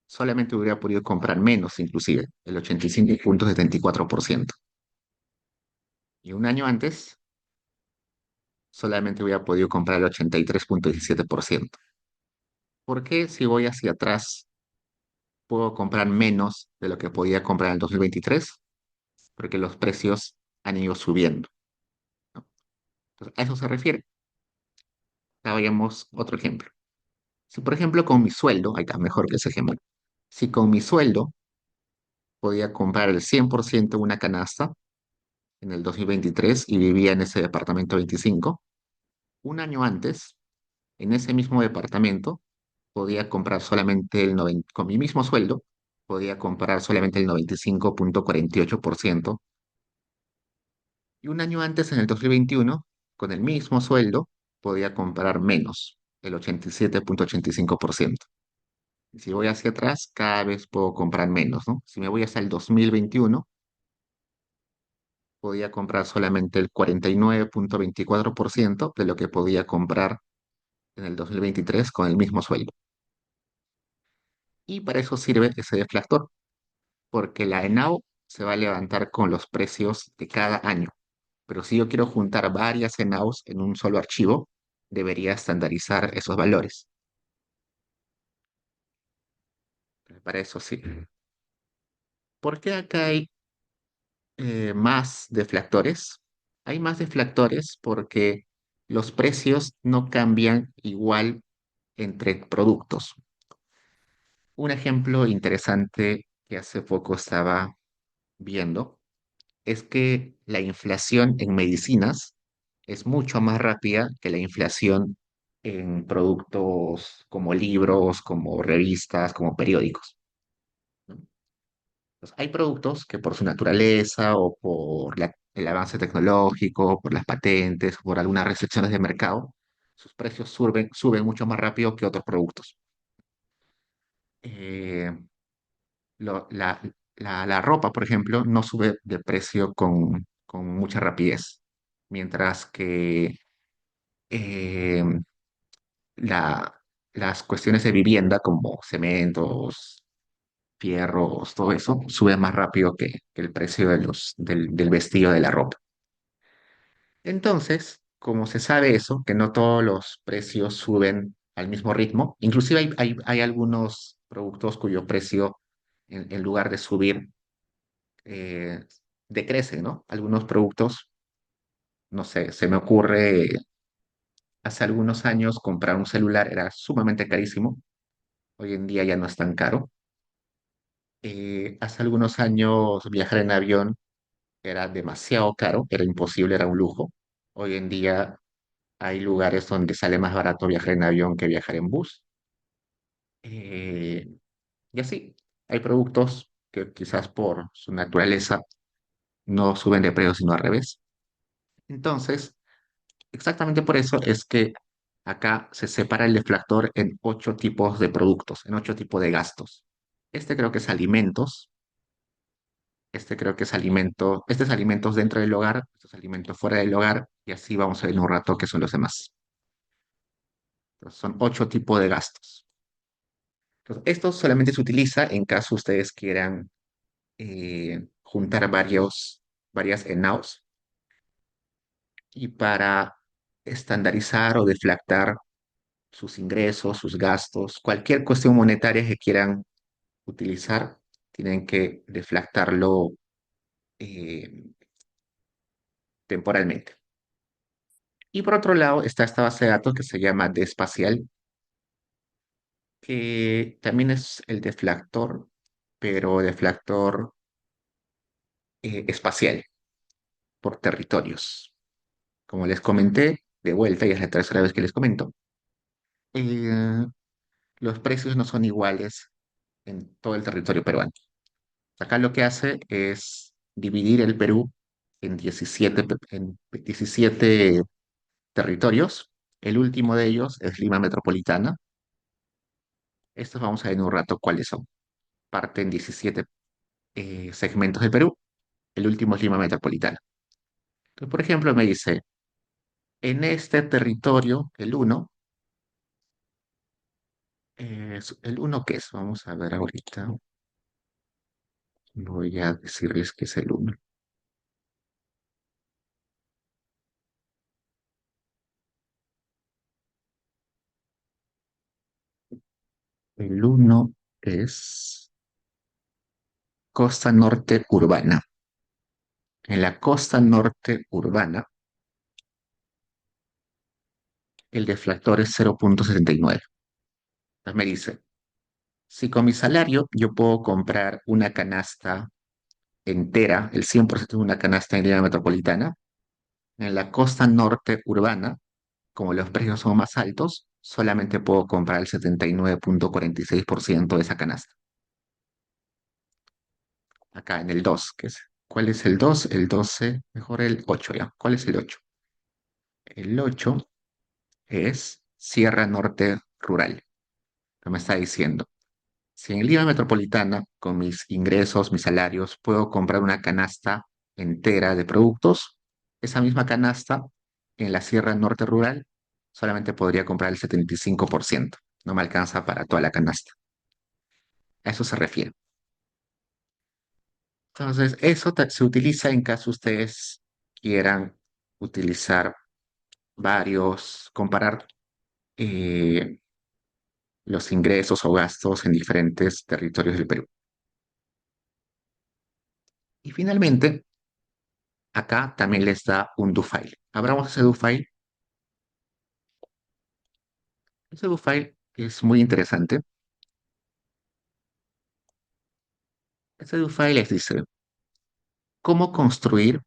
solamente hubiera podido comprar menos, inclusive, el 85,74%. Y un año antes, solamente hubiera podido comprar el 83,17%. ¿Por qué si voy hacia atrás puedo comprar menos de lo que podía comprar en el 2023? Porque los precios han ido subiendo, ¿no? Entonces, a eso se refiere. Ahora veamos otro ejemplo. Si, por ejemplo, con mi sueldo, ahí está mejor que ese ejemplo, si con mi sueldo podía comprar el 100% de una canasta en el 2023 y vivía en ese departamento 25, un año antes, en ese mismo departamento, podía comprar solamente con mi mismo sueldo, podía comprar solamente el 95,48%. Y un año antes, en el 2021, con el mismo sueldo, podía comprar menos, el 87,85%. Y si voy hacia atrás, cada vez puedo comprar menos, ¿no? Si me voy hasta el 2021, podía comprar solamente el 49,24% de lo que podía comprar en el 2023 con el mismo sueldo. Y para eso sirve ese deflactor, porque la ENAO se va a levantar con los precios de cada año. Pero si yo quiero juntar varias ENAOs en un solo archivo, debería estandarizar esos valores. Para eso sí. ¿Por qué acá hay más deflactores? Hay más deflactores porque los precios no cambian igual entre productos. Un ejemplo interesante que hace poco estaba viendo es que la inflación en medicinas es mucho más rápida que la inflación en productos como libros, como revistas, como periódicos, ¿no? Entonces, hay productos que por su naturaleza o por el avance tecnológico, por las patentes, por algunas restricciones de mercado, sus precios suben mucho más rápido que otros productos. Eh, la ropa, por ejemplo, no sube de precio con mucha rapidez, mientras que eh, la- las cuestiones de vivienda, como cementos, fierros, todo eso, sube más rápido que el precio del vestido de la ropa. Entonces, como se sabe eso, que no todos los precios suben al mismo ritmo, inclusive hay algunos productos cuyo precio, en lugar de subir, eh, decrece, ¿no? Algunos productos, no sé, se me ocurre, hace algunos años comprar un celular era sumamente carísimo, hoy en día ya no es tan caro. Hace algunos años viajar en avión era demasiado caro, era imposible, era un lujo. Hoy en día hay lugares donde sale más barato viajar en avión que viajar en bus. Eh, y así, hay productos que quizás por su naturaleza no suben de precio, sino al revés. Entonces, exactamente por eso es que acá se separa el deflactor en 8 tipos de productos, en 8 tipos de gastos. Este creo que es alimentos, este creo que es alimento, este es alimentos dentro del hogar, este es alimentos fuera del hogar, y así vamos a ver en un rato qué son los demás. Entonces, son 8 tipos de gastos. Entonces, esto solamente se utiliza en caso ustedes quieran juntar varias ENAOs y para estandarizar o deflactar sus ingresos, sus gastos, cualquier cuestión monetaria que quieran utilizar, tienen que deflactarlo eh, temporalmente. Y por otro lado está esta base de datos que se llama Despacial, que también es el deflactor, pero deflactor espacial por territorios. Como les comenté, de vuelta, y es la tercera vez que les comento, eh, los precios no son iguales en todo el territorio peruano. Acá lo que hace es dividir el Perú en 17 territorios. El último de ellos es Lima Metropolitana. Estos vamos a ver en un rato cuáles son. Parten 17 segmentos del Perú. El último es Lima Metropolitana. Entonces, por ejemplo, me dice, en este territorio, el uno, ¿el uno qué es? Vamos a ver ahorita. Voy a decirles que es el uno. El uno es costa norte urbana. En la costa norte urbana, el deflactor es 0,79. Entonces me dice, si con mi salario yo puedo comprar una canasta entera, el 100% de una canasta en línea metropolitana, en la costa norte urbana, como los precios son más altos, solamente puedo comprar el 79,46% de esa canasta. Acá en el 2, que es, ¿cuál es el 2? El 12, mejor el 8 ya. ¿Cuál es el 8? El 8 es Sierra Norte Rural. Que me está diciendo, si en Lima Metropolitana, con mis ingresos, mis salarios, puedo comprar una canasta entera de productos, esa misma canasta en la Sierra Norte Rural solamente podría comprar el 75%. No me alcanza para toda la canasta. A eso se refiere. Entonces, eso se utiliza en caso ustedes quieran utilizar comparar eh, los ingresos o gastos en diferentes territorios del Perú. Y finalmente, acá también les da un do file. Abramos ese do file. Ese do file es muy interesante. Ese do file les dice cómo construir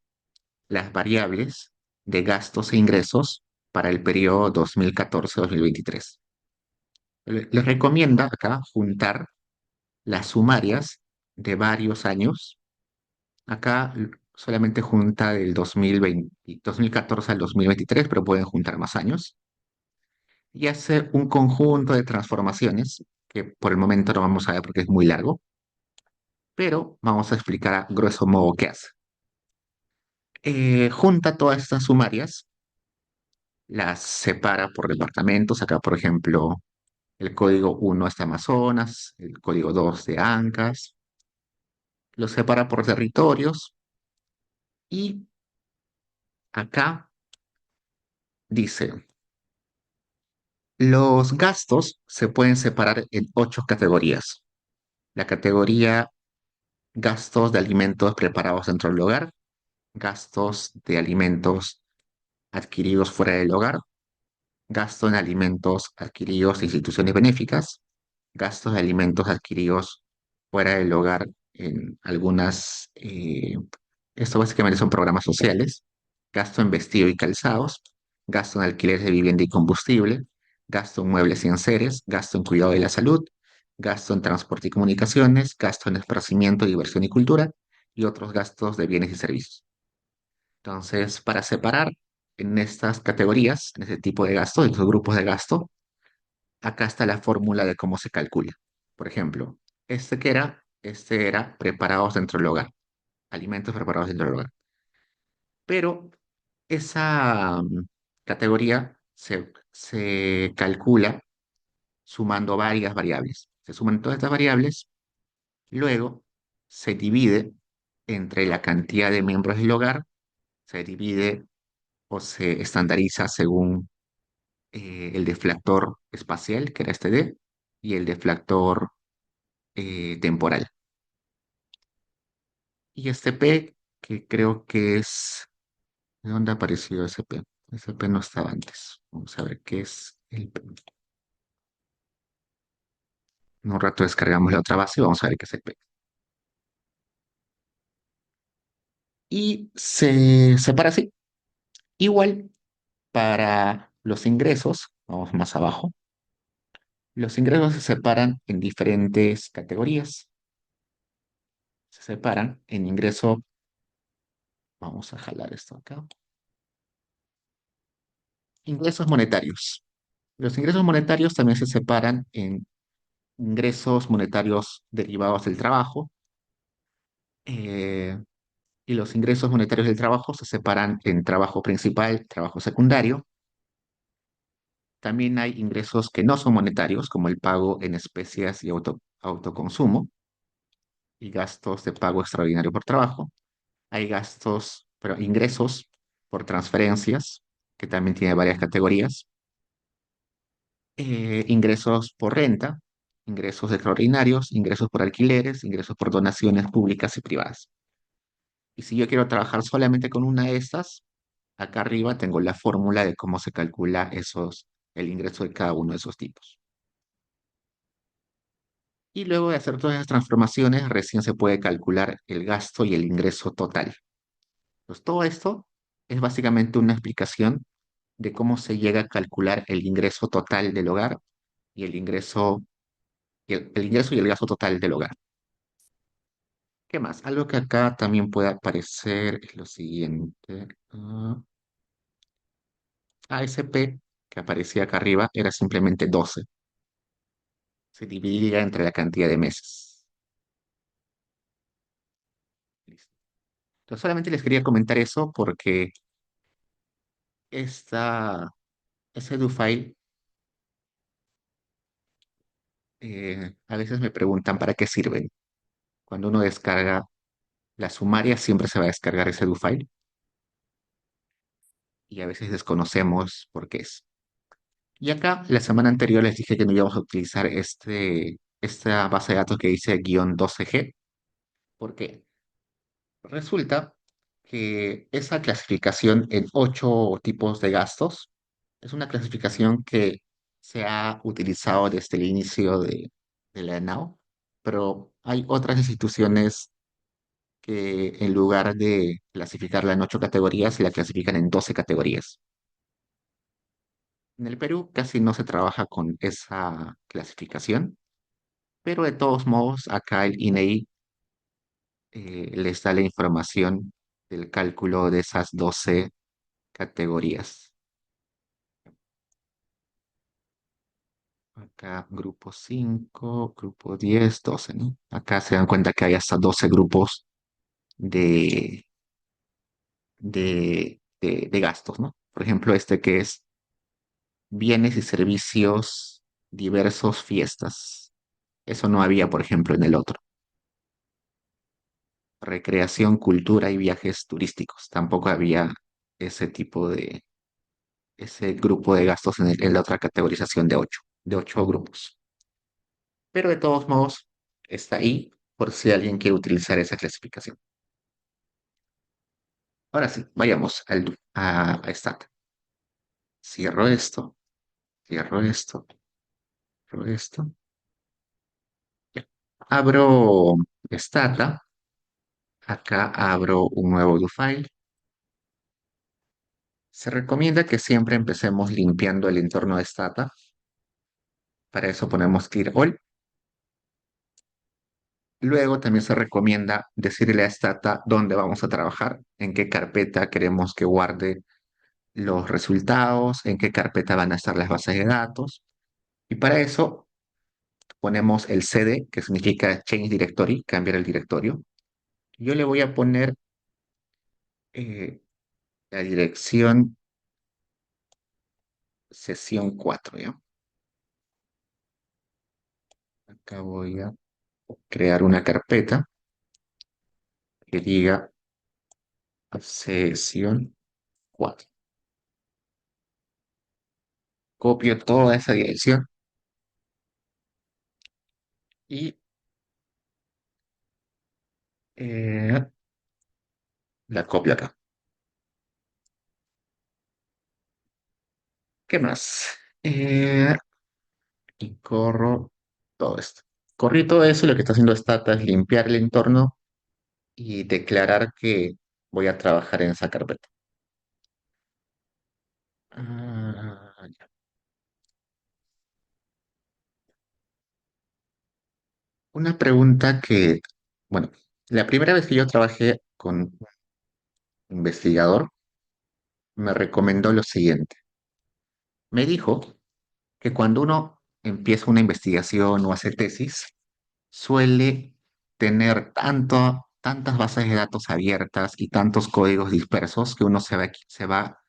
las variables de gastos e ingresos para el periodo 2014-2023. Les recomienda acá juntar las sumarias de varios años. Acá solamente junta del 2020, 2014 al 2023, pero pueden juntar más años. Y hacer un conjunto de transformaciones que por el momento no vamos a ver porque es muy largo, pero vamos a explicar a grueso modo qué hace. Junta todas estas sumarias, las separa por departamentos. Acá, por ejemplo, el código 1 es de Amazonas, el código 2 de Ancash, los separa por territorios y acá dice, los gastos se pueden separar en 8 categorías. La categoría gastos de alimentos preparados dentro del hogar, gastos de alimentos adquiridos fuera del hogar, gasto en alimentos adquiridos de instituciones benéficas, gastos de alimentos adquiridos fuera del hogar en esto básicamente son programas sociales, gasto en vestido y calzados, gasto en alquiler de vivienda y combustible, gasto en muebles y enseres, gasto en cuidado de la salud, gasto en transporte y comunicaciones, gasto en esparcimiento, diversión y cultura, y otros gastos de bienes y servicios. Entonces, para separar en estas categorías, en este tipo de gasto, en estos grupos de gasto, acá está la fórmula de cómo se calcula. Por ejemplo, este era preparados dentro del hogar, alimentos preparados dentro del hogar. Pero esa categoría se calcula sumando varias variables. Se suman todas estas variables, luego se divide entre la cantidad de miembros del hogar, se divide o se estandariza según el deflactor espacial, que era este D, y el deflactor temporal. Y este P, que creo que es... ¿De dónde apareció ese P? Ese P no estaba antes. Vamos a ver qué es el P. En un rato descargamos la otra base y vamos a ver qué es el P. Y se separa así. Igual para los ingresos, vamos más abajo. Los ingresos se separan en diferentes categorías. Se separan en ingreso, vamos a jalar esto acá. Ingresos monetarios. Los ingresos monetarios también se separan en ingresos monetarios derivados del trabajo, eh, y los ingresos monetarios del trabajo se separan en trabajo principal, trabajo secundario. También hay ingresos que no son monetarios, como el pago en especias y autoconsumo, y gastos de pago extraordinario por trabajo. Hay gastos, pero ingresos por transferencias, que también tiene varias categorías. Ingresos por renta, ingresos extraordinarios, ingresos por alquileres, ingresos por donaciones públicas y privadas. Y si yo quiero trabajar solamente con una de estas, acá arriba tengo la fórmula de cómo se calcula el ingreso de cada uno de esos tipos. Y luego de hacer todas esas transformaciones, recién se puede calcular el gasto y el ingreso total. Pues todo esto es básicamente una explicación de cómo se llega a calcular el ingreso total del hogar y el ingreso y el gasto total del hogar. ¿Qué más? Algo que acá también puede aparecer es lo siguiente. ASP, que aparecía acá arriba, era simplemente 12. Se dividía entre la cantidad de meses. Listo. Entonces solamente les quería comentar eso porque esta, ese do file, a veces me preguntan para qué sirven. Cuando uno descarga la sumaria, siempre se va a descargar ese do file y a veces desconocemos por qué es. Y acá, la semana anterior les dije que no íbamos a utilizar esta base de datos que dice guión 12G. ¿Por qué? Resulta que esa clasificación en 8 tipos de gastos es una clasificación que se ha utilizado desde el inicio de la ENAO, pero hay otras instituciones que en lugar de clasificarla en 8 categorías, la clasifican en 12 categorías. En el Perú casi no se trabaja con esa clasificación, pero de todos modos acá el INEI les da la información del cálculo de esas 12 categorías. Acá grupo 5, grupo 10, 12, ¿no? Acá se dan cuenta que hay hasta 12 grupos de, de gastos, ¿no? Por ejemplo, este que es bienes y servicios diversos, fiestas. Eso no había, por ejemplo, en el otro. Recreación, cultura y viajes turísticos. Tampoco había ese tipo ese grupo de gastos en la otra categorización de ocho grupos. Pero de todos modos, está ahí por si alguien quiere utilizar esa clasificación. Ahora sí, vayamos a Stat. Cierro esto, cierro esto, cierro esto. Ya. Abro Stata. Acá abro un nuevo do file. Se recomienda que siempre empecemos limpiando el entorno de Stata. Para eso ponemos clear all. Luego también se recomienda decirle a Stata dónde vamos a trabajar, en qué carpeta queremos que guarde los resultados, en qué carpeta van a estar las bases de datos. Y para eso ponemos el cd, que significa Change Directory, cambiar el directorio. Yo le voy a poner eh, la dirección sesión 4, ¿ya? Acá voy a crear una carpeta que diga sesión 4. Copio toda esa dirección y eh, la copio acá. ¿Qué más? Y corro todo esto. Corrí todo eso y lo que está haciendo Stata es limpiar el entorno y declarar que voy a trabajar en esa carpeta. Ya. Una pregunta que, bueno, la primera vez que yo trabajé con un investigador, me recomendó lo siguiente. Me dijo que cuando uno empieza una investigación o hace tesis, suele tener tantas bases de datos abiertas y tantos códigos dispersos que uno se va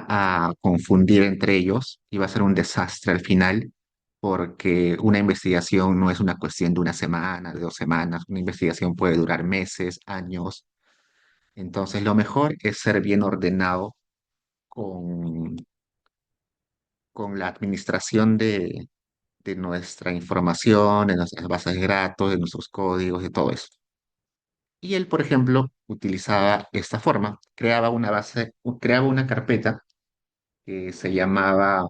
a confundir entre ellos y va a ser un desastre al final, porque una investigación no es una cuestión de una semana, de 2 semanas, una investigación puede durar meses, años. Entonces, lo mejor es ser bien ordenado con, con la administración de nuestra información, de nuestras bases de datos, de nuestros códigos, de todo eso. Y él, por ejemplo, utilizaba esta forma, creaba una carpeta que se llamaba,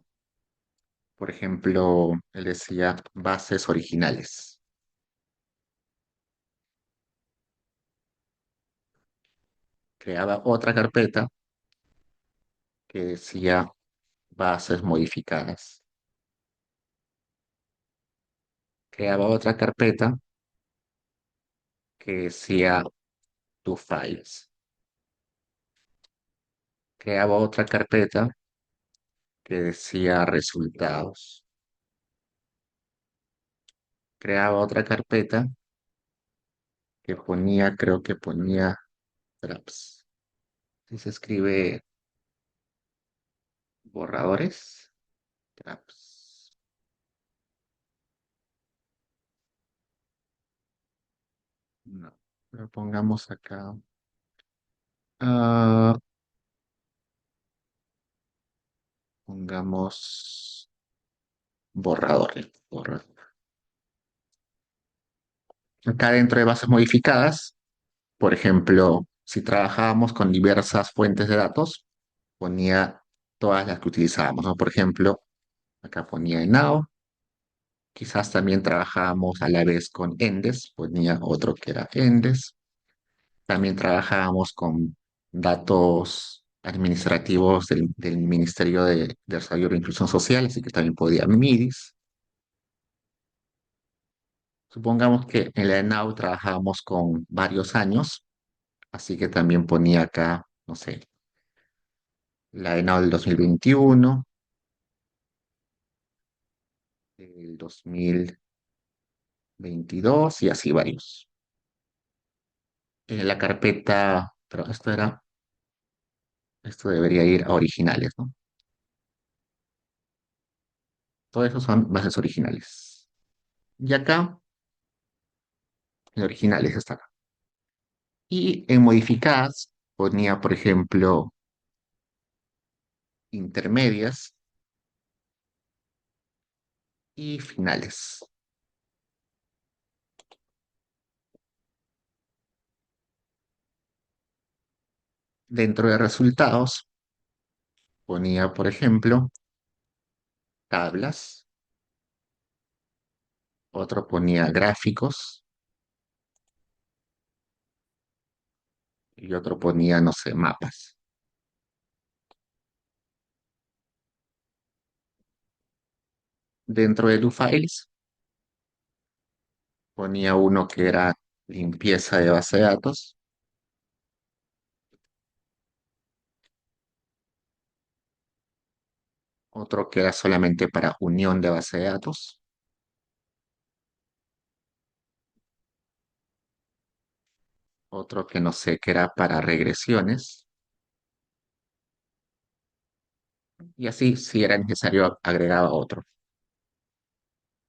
por ejemplo, él decía bases originales. Creaba otra carpeta que decía bases modificadas. Creaba otra carpeta que decía to files. Creaba otra carpeta que decía resultados. Creaba otra carpeta que ponía, creo que ponía traps. Si se escribe borradores, traps. No, lo pongamos acá. Ah, pongamos borradores. Acá dentro de bases modificadas, por ejemplo, si trabajábamos con diversas fuentes de datos, ponía todas las que utilizábamos, ¿no? Por ejemplo, acá ponía Now, quizás también trabajábamos a la vez con Endes, ponía otro que era Endes. También trabajábamos con datos administrativos del Ministerio de Desarrollo e Inclusión Social, así que también podía MIDIS. Supongamos que en la ENAU trabajábamos con varios años, así que también ponía acá, no sé, la ENAU del 2021, el 2022 y así varios. En la carpeta, pero esto debería ir a originales, ¿no? Todo eso son bases originales. Y acá, en originales está acá. Y en modificadas ponía, por ejemplo, intermedias y finales. Dentro de resultados ponía, por ejemplo, tablas, otro ponía gráficos y otro ponía, no sé, mapas. Dentro de files ponía uno que era limpieza de base de datos, otro que era solamente para unión de base de datos, otro que no sé, que era para regresiones, y así si era necesario agregaba otro.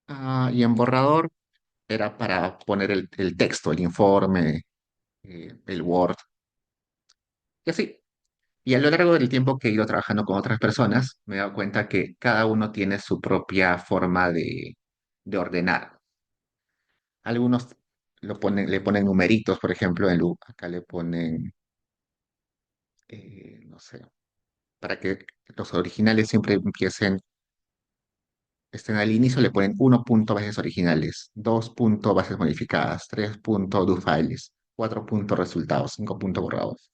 Y en borrador era para poner el texto, el informe, el Word, y así. Y a lo largo del tiempo que he ido trabajando con otras personas, me he dado cuenta que cada uno tiene su propia forma de ordenar. Algunos le ponen numeritos, por ejemplo, acá le ponen, no sé, para que los originales siempre estén al inicio, le ponen 1 punto bases originales, 2 punto bases modificadas, 3 punto do files, 4 punto resultados, 5 punto borrados.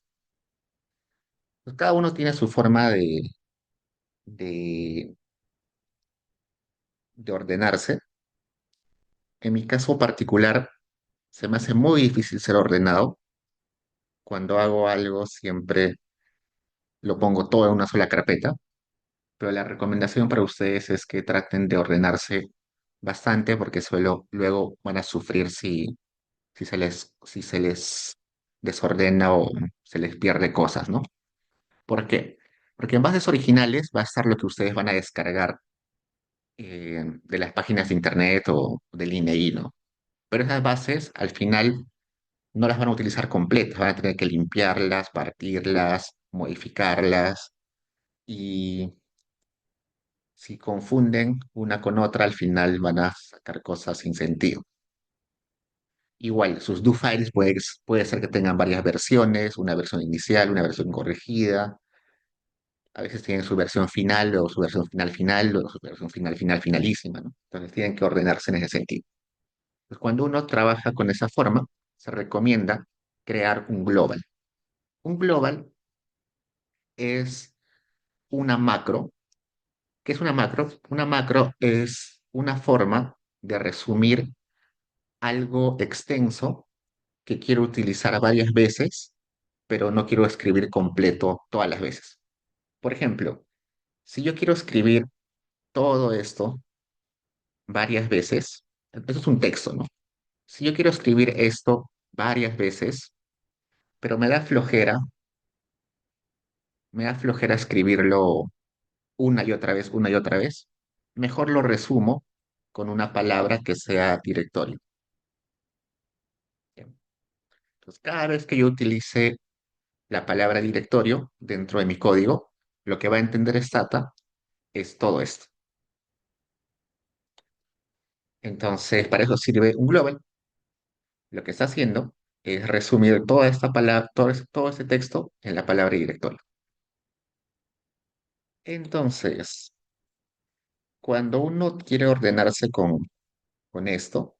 Pues cada uno tiene su forma de, de ordenarse. En mi caso particular, se me hace muy difícil ser ordenado. Cuando hago algo, siempre lo pongo todo en una sola carpeta, pero la recomendación para ustedes es que traten de ordenarse bastante porque luego van a sufrir si se les desordena o se les pierde cosas, ¿no? ¿Por qué? Porque en bases originales va a estar lo que ustedes van a descargar de las páginas de internet o del INEI, ¿no? Pero esas bases al final no las van a utilizar completas, van a tener que limpiarlas, partirlas, modificarlas y si confunden una con otra, al final van a sacar cosas sin sentido. Igual, sus do files puede ser que tengan varias versiones, una versión inicial, una versión corregida, a veces tienen su versión final o su versión final final o su versión final final finalísima, ¿no? Entonces tienen que ordenarse en ese sentido. Pues cuando uno trabaja con esa forma, se recomienda crear un global. Un global es una macro. ¿Qué es una macro? Una macro es una forma de resumir algo extenso que quiero utilizar varias veces, pero no quiero escribir completo todas las veces. Por ejemplo, si yo quiero escribir todo esto varias veces, eso es un texto, ¿no? Si yo quiero escribir esto varias veces, pero me da flojera escribirlo una y otra vez, mejor lo resumo con una palabra que sea directorio. Entonces, cada vez que yo utilice la palabra directorio dentro de mi código, lo que va a entender Stata es todo esto. Entonces, para eso sirve un global. Lo que está haciendo es resumir toda esta palabra, todo ese texto en la palabra directorio. Entonces, cuando uno quiere ordenarse con esto,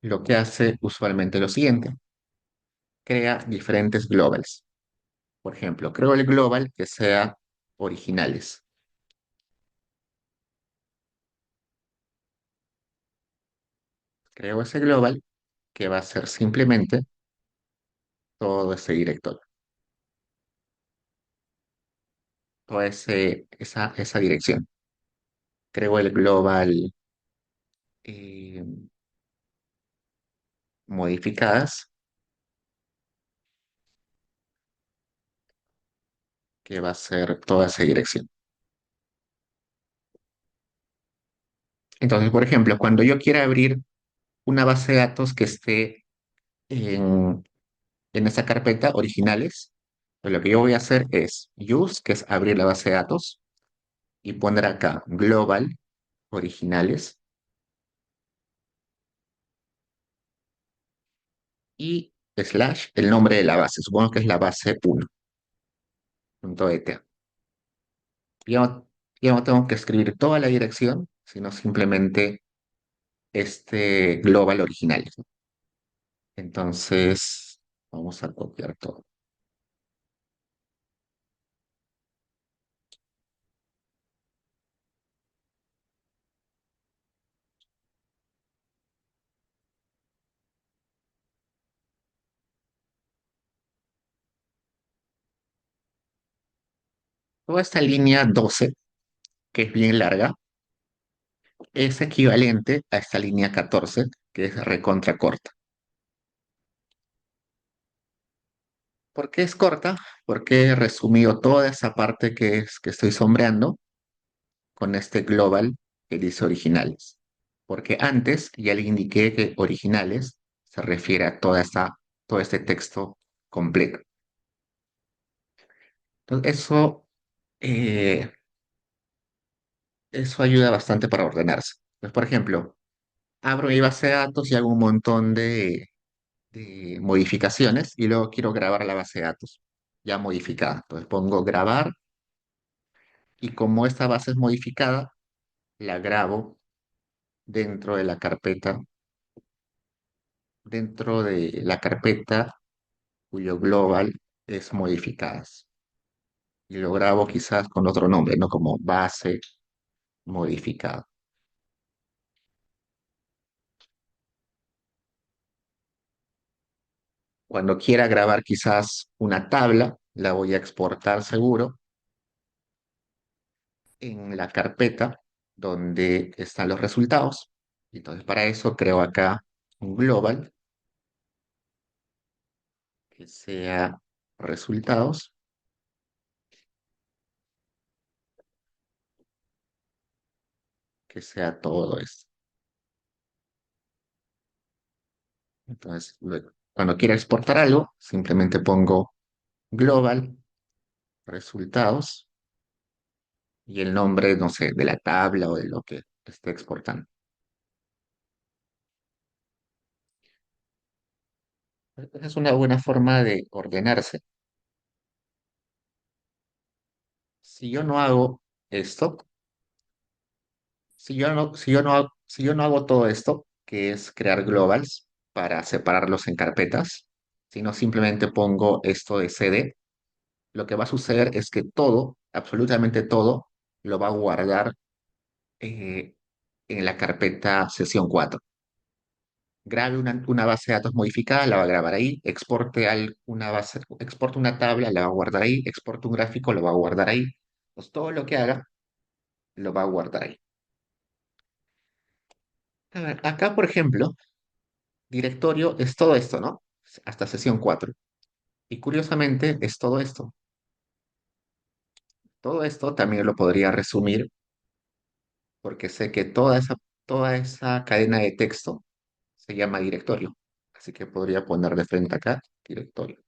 lo que hace usualmente es lo siguiente, crea diferentes globals. Por ejemplo, creo el global que sea originales. Creo ese global que va a ser simplemente todo ese directorio, toda esa dirección. Creo el global eh, modificadas, que va a ser toda esa dirección. Entonces, por ejemplo, cuando yo quiera abrir una base de datos que esté en, en esa carpeta originales, pues lo que yo voy a hacer es use, que es abrir la base de datos, y poner acá global originales y slash el nombre de la base. Supongo que es la base 1.eta. Ya no tengo que escribir toda la dirección, sino simplemente este global original. Entonces, vamos a copiar todo. Toda esta línea 12, que es bien larga, es equivalente a esta línea 14, que es recontra corta. ¿Por qué es corta? Porque he resumido toda esa parte que estoy sombreando con este global que dice originales. porque antes ya le indiqué que originales se refiere a todo este texto completo. Entonces, eh, eso ayuda bastante para ordenarse. Pues, por ejemplo, abro mi base de datos y hago un montón de modificaciones y luego quiero grabar la base de datos ya modificada. Entonces pongo grabar y como esta base es modificada, la grabo dentro de la carpeta, dentro de la carpeta cuyo global es modificadas. Y lo grabo quizás con otro nombre, ¿no? Como base modificada. Cuando quiera grabar quizás una tabla, la voy a exportar seguro en la carpeta donde están los resultados. Entonces, para eso creo acá un global que sea resultados, que sea todo esto. Entonces, luego, cuando quiera exportar algo, simplemente pongo global resultados y el nombre, no sé, de la tabla o de lo que esté exportando. Esa es una buena forma de ordenarse. Si yo no hago esto, si yo no hago todo esto, que es crear globals para separarlos en carpetas, sino simplemente pongo esto de CD, lo que va a suceder es que todo, absolutamente todo, lo va a guardar eh, en la carpeta sesión 4. Grabe una base de datos modificada, la va a grabar ahí, exporte una tabla, la va a guardar ahí, exporte un gráfico, lo va a guardar ahí. Pues todo lo que haga, lo va a guardar ahí. A ver, acá, por ejemplo, directorio es todo esto, ¿no? Hasta sesión 4. Y curiosamente es todo esto. Todo esto también lo podría resumir porque sé que toda esa cadena de texto se llama directorio. Así que podría poner de frente acá directorio.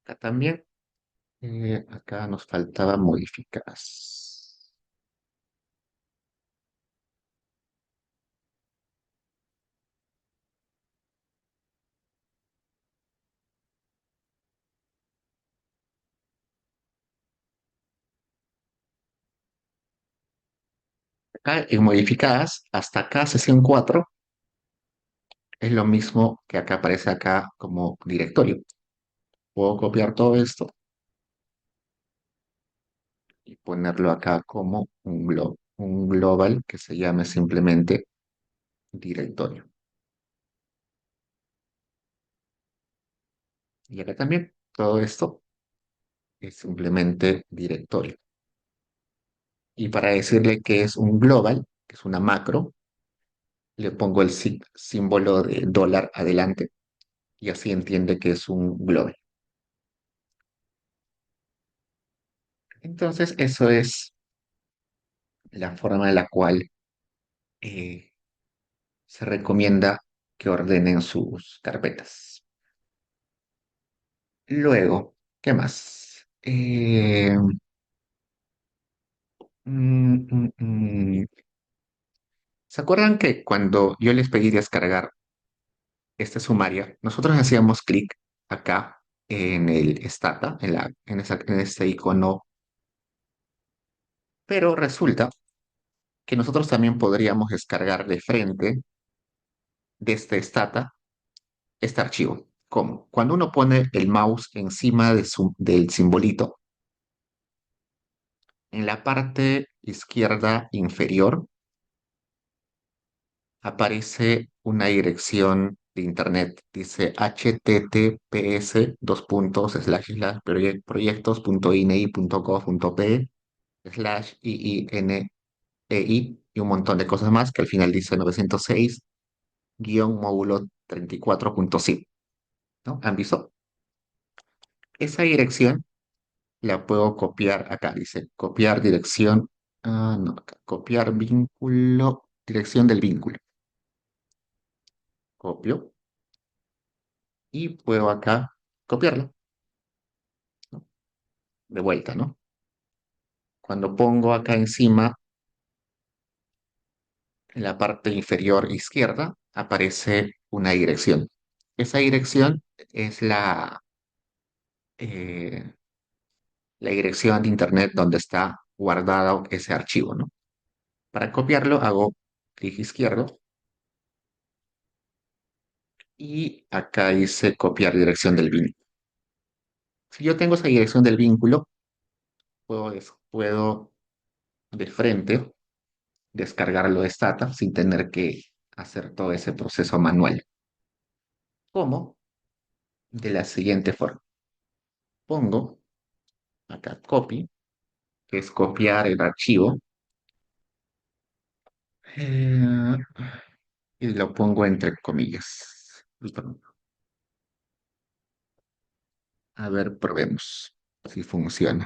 Acá también. Acá nos faltaba modificar. Acá en modificadas, hasta acá sesión 4 es lo mismo que acá aparece acá como directorio. Puedo copiar todo esto y ponerlo acá como un global que se llame simplemente directorio. Y acá también todo esto es simplemente directorio. Y para decirle que es un global, que es una macro, le pongo el símbolo de dólar adelante y así entiende que es un global. Entonces, eso es la forma en la cual eh, se recomienda que ordenen sus carpetas. Luego, ¿qué más? Mm, mm, mm. ¿Se acuerdan que cuando yo les pedí descargar este sumario, nosotros hacíamos clic acá en el Stata, en este icono, pero resulta que nosotros también podríamos descargar de frente de este Stata este archivo? ¿Cómo? Cuando uno pone el mouse encima del simbolito, en la parte izquierda inferior aparece una dirección de internet. Dice https dos puntos slash slash proyectos.inei.gov.p slash iinei y un montón de cosas más que al final dice 906 módulo 34.zip, ¿no? ¿Han visto? Esa dirección la puedo copiar acá. Dice copiar dirección. Ah, no, acá, copiar vínculo, dirección del vínculo. Copio y puedo acá copiarlo, ¿no? De vuelta, ¿no? Cuando pongo acá encima, en la parte inferior izquierda, aparece una dirección. Esa dirección es eh, la dirección de internet donde está guardado ese archivo, ¿no? Para copiarlo hago clic izquierdo y acá dice copiar dirección del vínculo. Si yo tengo esa dirección del vínculo, puedo de frente descargarlo de Stata sin tener que hacer todo ese proceso manual. ¿Cómo? De la siguiente forma. Pongo acá copy, que es copiar el archivo, eh, y lo pongo entre comillas. A ver, probemos si funciona.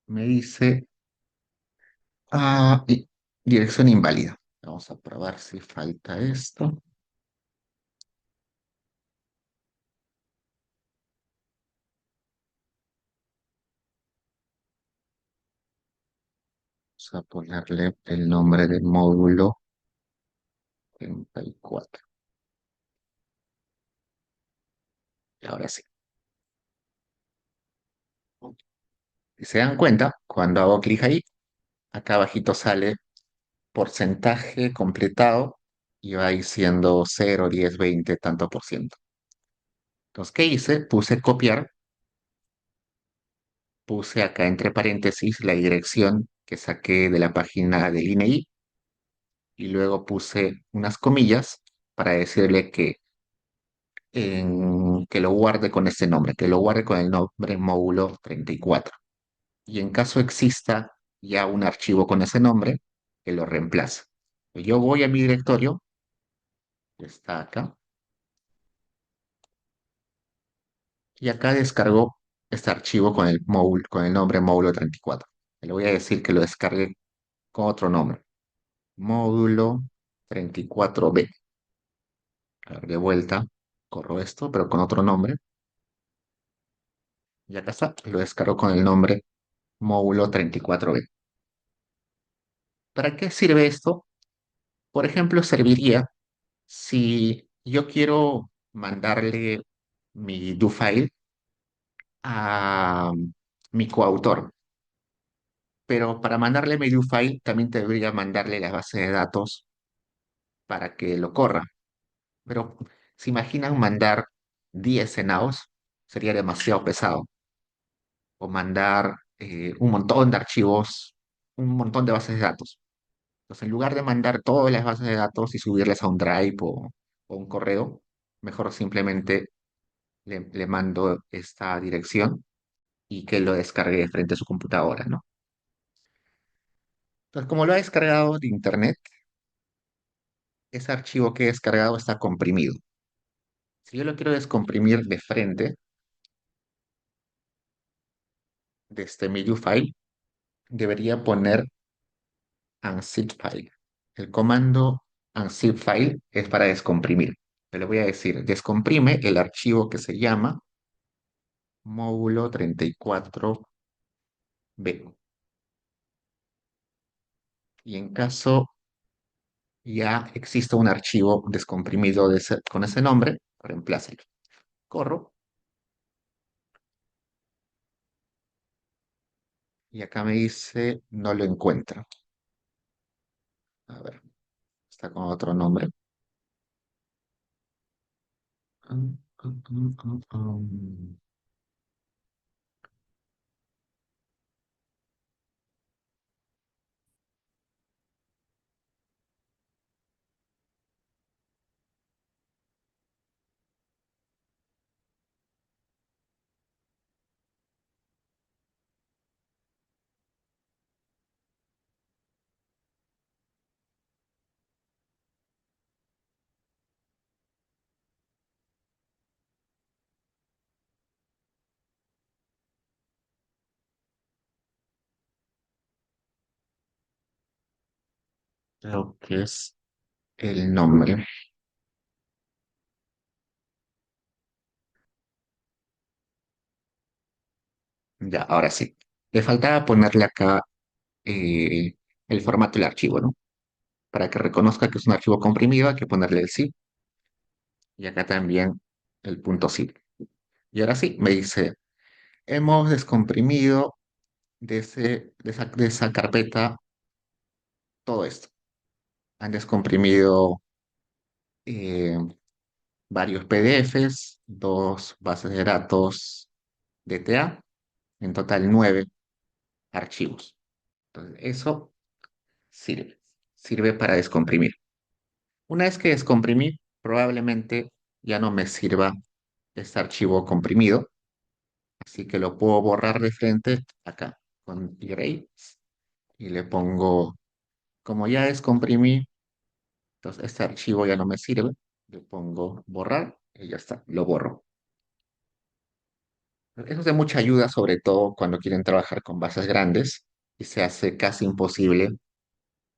Me dice, dirección inválida. Vamos a probar si falta esto. Vamos a ponerle el nombre del módulo 34. Y ahora sí. Si se dan cuenta, cuando hago clic ahí, acá abajito sale porcentaje completado y va diciendo 0, 10, 20, tanto por ciento. Entonces, ¿qué hice? Puse copiar, puse acá entre paréntesis la dirección que saqué de la página del INEI y luego puse unas comillas para decirle que lo guarde con ese nombre, que lo guarde con el nombre módulo 34. Y en caso exista ya un archivo con ese nombre, que lo reemplace. Yo voy a mi directorio, que está acá, y acá descargo este archivo con el módulo, con el nombre módulo 34. Le voy a decir que lo descargue con otro nombre, módulo 34B. A ver, de vuelta, corro esto, pero con otro nombre. Y acá está, lo descargo con el nombre módulo 34B. ¿Para qué sirve esto? Por ejemplo, serviría si yo quiero mandarle mi do file a mi coautor, pero para mandarle mi do file también debería mandarle la base de datos para que lo corra. Pero ¿se imaginan mandar 10 enaos? Sería demasiado pesado. O mandar un montón de archivos, un montón de bases de datos. Entonces, en lugar de mandar todas las bases de datos y subirles a un Drive o un correo, mejor simplemente le mando esta dirección y que lo descargue frente a su computadora, ¿no? Entonces, como lo ha descargado de internet, ese archivo que he descargado está comprimido. Si yo lo quiero descomprimir de frente, de este medio file, debería poner unzip file. El comando unzip file es para descomprimir. Te le voy a decir, descomprime el archivo que se llama módulo 34B. Y en caso ya exista un archivo descomprimido con ese nombre, reemplácelo. Corro y acá me dice no lo encuentro. A ver, está con otro nombre. Mm, mm. Creo que es el nombre. Ya, ahora sí. Le faltaba ponerle acá eh, el formato del archivo, ¿no? Para que reconozca que es un archivo comprimido, hay que ponerle el zip y acá también el punto zip. Y ahora sí, me dice, hemos descomprimido de esa carpeta todo esto. Han descomprimido eh, varios PDFs, dos bases de datos DTA, en total 9 archivos. Entonces, eso sirve. Sirve para descomprimir. Una vez que descomprimí, probablemente ya no me sirva este archivo comprimido, así que lo puedo borrar de frente acá con Erase y le pongo, como ya descomprimí, entonces este archivo ya no me sirve, le pongo borrar y ya está, lo borro. Eso es de mucha ayuda, sobre todo cuando quieren trabajar con bases grandes y se hace casi imposible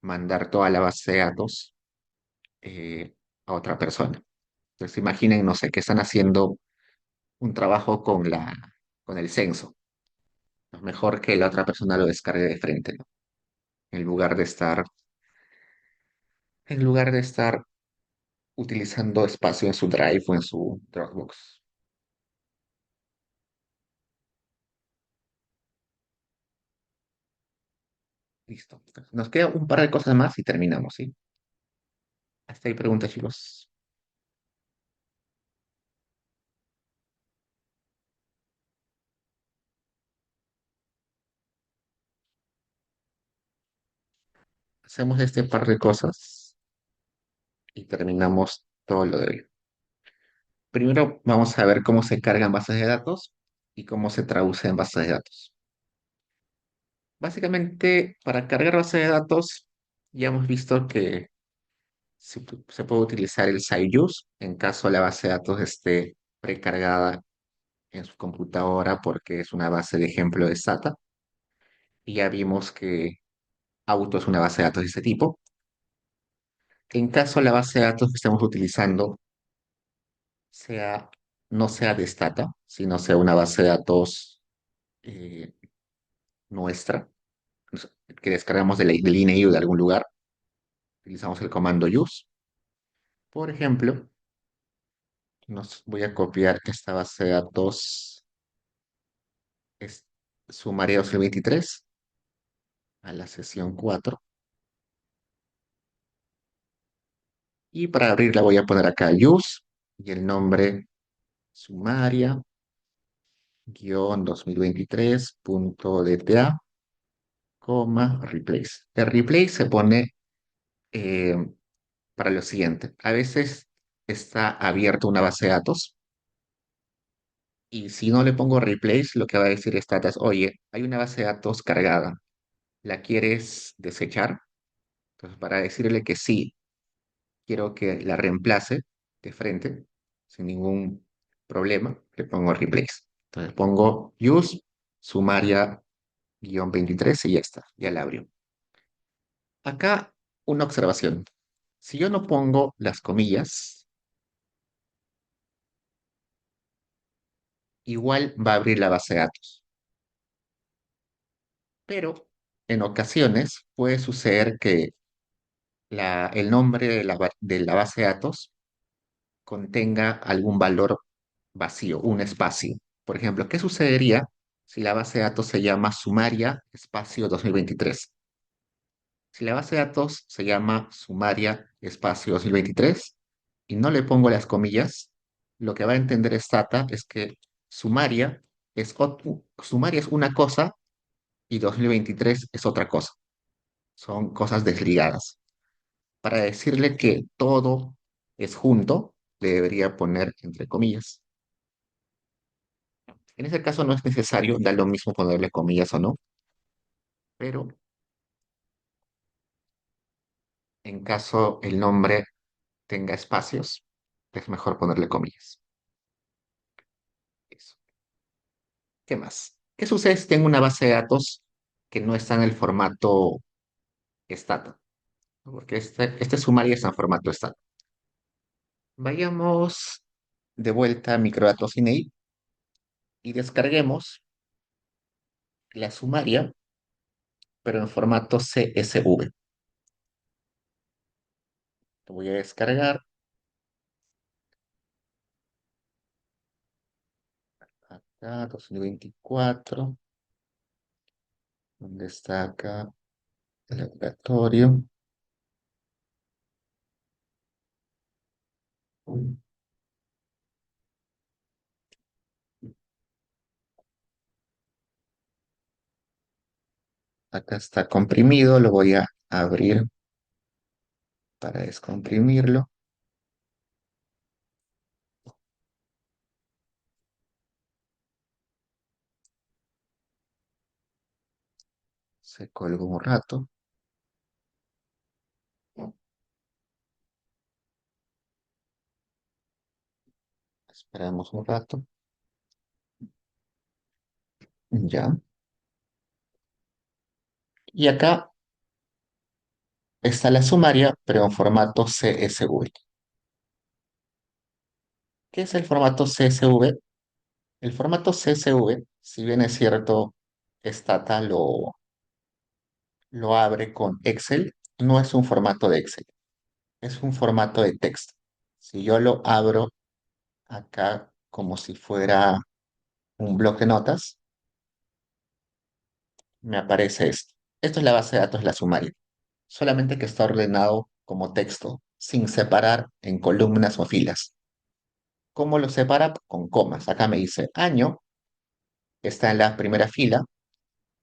mandar toda la base de datos a otra persona. Entonces imaginen, no sé, que están haciendo un trabajo con el censo. Es mejor que la otra persona lo descargue de frente, ¿no? En lugar de estar, en lugar de estar utilizando espacio en su Drive o en su Dropbox. Listo. Nos queda un par de cosas más y terminamos, ¿sí? Hasta ahí preguntas, chicos. Hacemos este par de cosas y terminamos todo lo de hoy. Primero vamos a ver cómo se cargan bases de datos y cómo se traduce en bases de datos. Básicamente, para cargar bases de datos, ya hemos visto que se puede utilizar el SciUse en caso la base de datos esté precargada en su computadora porque es una base de ejemplo de SATA. Y ya vimos que Auto es una base de datos de ese tipo. En caso la base de datos que estemos utilizando sea, no sea de Stata, sino sea una base de datos eh, nuestra, que descargamos del INEI o de algún lugar, utilizamos el comando use. Por ejemplo, nos voy a copiar esta base de datos es sumaria 2023 a la sesión 4. Y para abrirla voy a poner acá use y el nombre sumaria guión 2023.dta, coma, replace. El replace se pone eh, para lo siguiente. A veces está abierto una base de datos y si no le pongo replace, lo que va a decir Stata es, oye, hay una base de datos cargada, ¿la quieres desechar? Entonces, para decirle que sí, quiero que la reemplace de frente, sin ningún problema, le pongo replace. Entonces pongo use sumaria-23 y ya está, ya la abrió. Acá una observación. Si yo no pongo las comillas, igual va a abrir la base de datos. Pero en ocasiones puede suceder que el nombre de la base de datos contenga algún valor vacío, un espacio. Por ejemplo, ¿qué sucedería si la base de datos se llama sumaria espacio 2023? Si la base de datos se llama sumaria espacio 2023 y no le pongo las comillas, lo que va a entender Stata es que sumaria sumaria es una cosa y 2023 es otra cosa. Son cosas desligadas. Para decirle que todo es junto, le debería poner entre comillas. En ese caso no es necesario, da lo mismo ponerle comillas o no, pero en caso el nombre tenga espacios, es mejor ponerle comillas. Eso. ¿Qué más? ¿Qué sucede si tengo una base de datos que no está en el formato stata? porque este sumario está en formato estándar. Vayamos de vuelta a Microdatos INEI y descarguemos la sumaria, pero en formato CSV. Lo voy a descargar acá, 2024. ¿Dónde está acá el laboratorio? Acá está comprimido, lo voy a abrir para descomprimirlo. Se colgó un rato. Esperamos un rato. Ya. Y acá está la sumaria, pero en formato CSV. ¿Qué es el formato CSV? El formato CSV, si bien es cierto, Stata lo abre con Excel, no es un formato de Excel, es un formato de texto. Si yo lo abro acá como si fuera un bloc de notas, me aparece esto. Esto es la base de datos, la sumaria, solamente que está ordenado como texto, sin separar en columnas o filas. ¿Cómo lo separa? Con comas. Acá me dice año, está en la primera fila,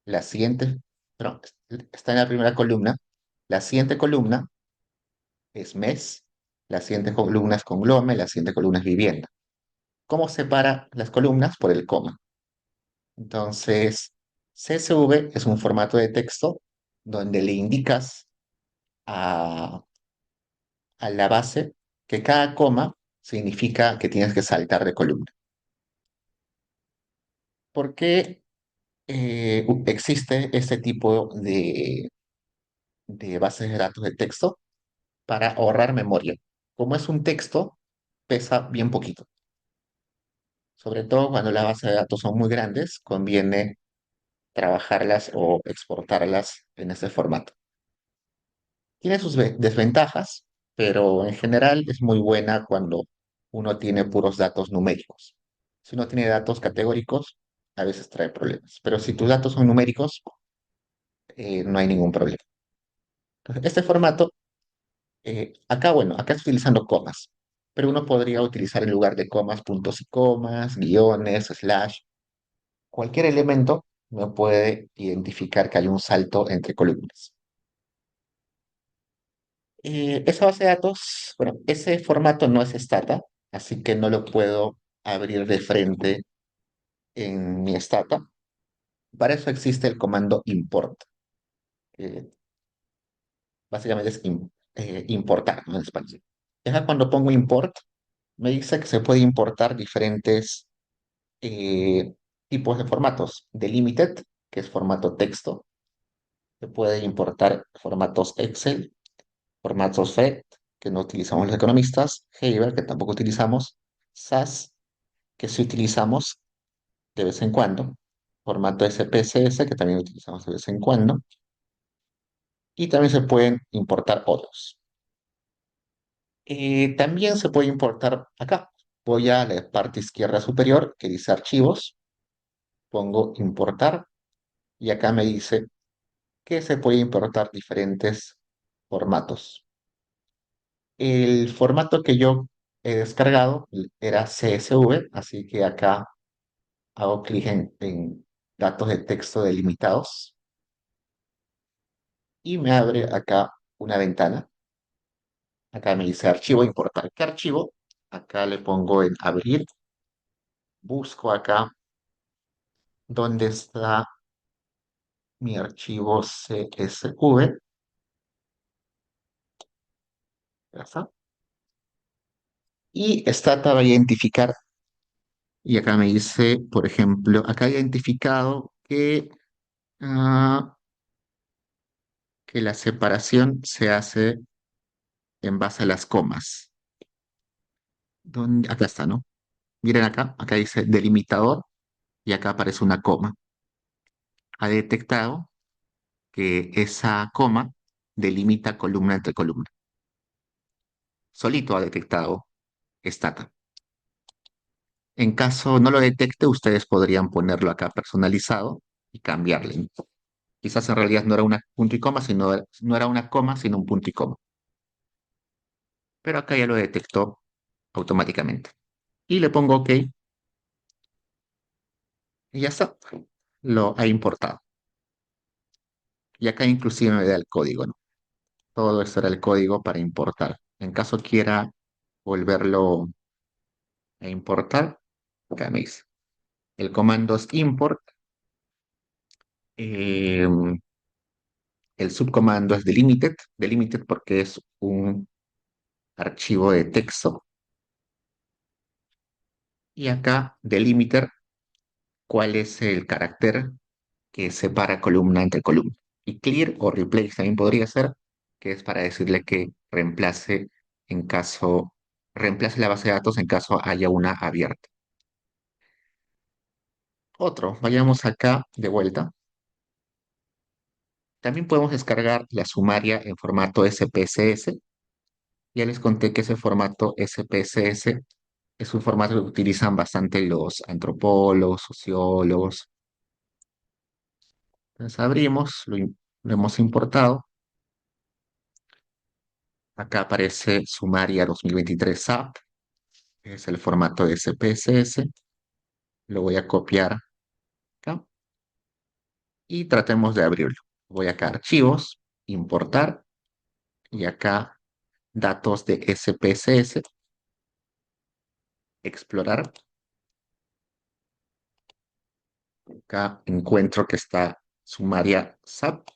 la siguiente, perdón, está en la primera columna, la siguiente columna es mes, la siguiente columna es conglome, la siguiente columna es vivienda. ¿Cómo separa las columnas? Por el coma. Entonces, CSV es un formato de texto donde le indicas a, a la base que cada coma significa que tienes que saltar de columna. ¿Por qué existe este tipo de bases de datos de texto? Para ahorrar memoria. Como es un texto, pesa bien poquito. Sobre todo cuando las bases de datos son muy grandes, conviene trabajarlas o exportarlas en ese formato. Tiene sus desventajas, pero en general es muy buena cuando uno tiene puros datos numéricos. Si uno tiene datos categóricos, a veces trae problemas. Pero si tus datos son numéricos, no hay ningún problema. Entonces, este formato, acá, bueno, acá estoy utilizando comas, pero uno podría utilizar en lugar de comas, puntos y comas, guiones, slash. Cualquier elemento me puede identificar que hay un salto entre columnas. Esa base de datos, bueno, ese formato no es Stata, así que no lo puedo abrir de frente en mi Stata. Para eso existe el comando import, que básicamente es importar, ¿no? En español. Y acá cuando pongo import, me dice que se puede importar diferentes eh, tipos de formatos. Delimited, que es formato texto, se puede importar formatos Excel, formatos FET, que no utilizamos los economistas, Heiber, que tampoco utilizamos, SAS, que sí utilizamos de vez en cuando, formato SPSS, que también utilizamos de vez en cuando, y también se pueden importar otros. También se puede importar acá. Voy a la parte izquierda superior que dice archivos, pongo importar y acá me dice que se puede importar diferentes formatos. El formato que yo he descargado era CSV, así que acá hago clic en datos de texto delimitados y me abre acá una ventana. Acá me dice archivo, importar. ¿Qué archivo? Acá le pongo en abrir, busco acá dónde está mi archivo CSV. Ya está. Y Stata va a identificar, y acá me dice, por ejemplo, acá ha identificado que que la separación se hace en base a las comas. Acá está, ¿no? Miren acá dice delimitador y acá aparece una coma. Ha detectado que esa coma delimita columna entre columna. Solito ha detectado Stata. En caso no lo detecte, ustedes podrían ponerlo acá personalizado y cambiarle. Quizás en realidad no era una punto y coma, sino no era una coma, sino un punto y coma. Pero acá ya lo detectó automáticamente. Y le pongo OK y ya está. Lo ha importado. Y acá inclusive me da el código, ¿no? Todo esto era el código para importar. En caso quiera volverlo a importar, acá me dice. El comando es import. eh, el subcomando es delimited. Delimited porque es un archivo de texto. Y acá delimiter, cuál es el carácter que separa columna entre columna. Y clear o replace también podría ser, que es para decirle que reemplace la base de datos en caso haya una abierta. Otro, vayamos acá de vuelta. También podemos descargar la sumaria en formato SPSS. Ya les conté que ese formato SPSS es un formato que utilizan bastante los antropólogos, sociólogos. Entonces abrimos, lo hemos importado. Acá aparece Sumaria 2023 SAP, es el formato de SPSS. Lo voy a copiar acá y tratemos de abrirlo. Voy acá a Archivos, Importar y acá Datos de SPSS, Explorar. Acá encuentro que está Sumaria SAP.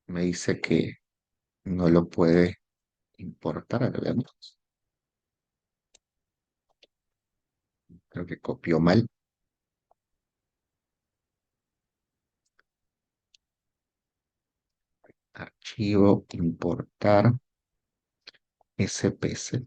Me dice que no lo puede importar. A ver, veamos. Creo que copió mal. Archivo, importar, SPSS.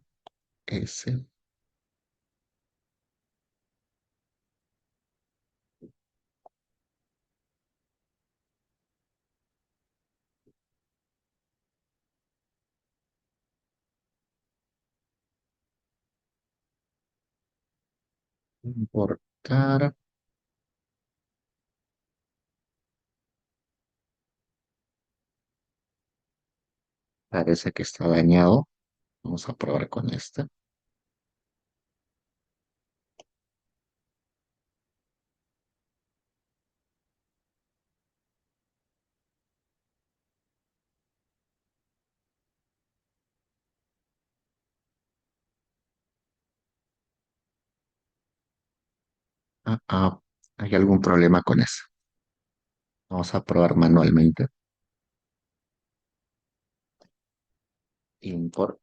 Importar. Parece que está dañado. Vamos a probar con este. Hay algún problema con eso. Vamos a probar manualmente. Import.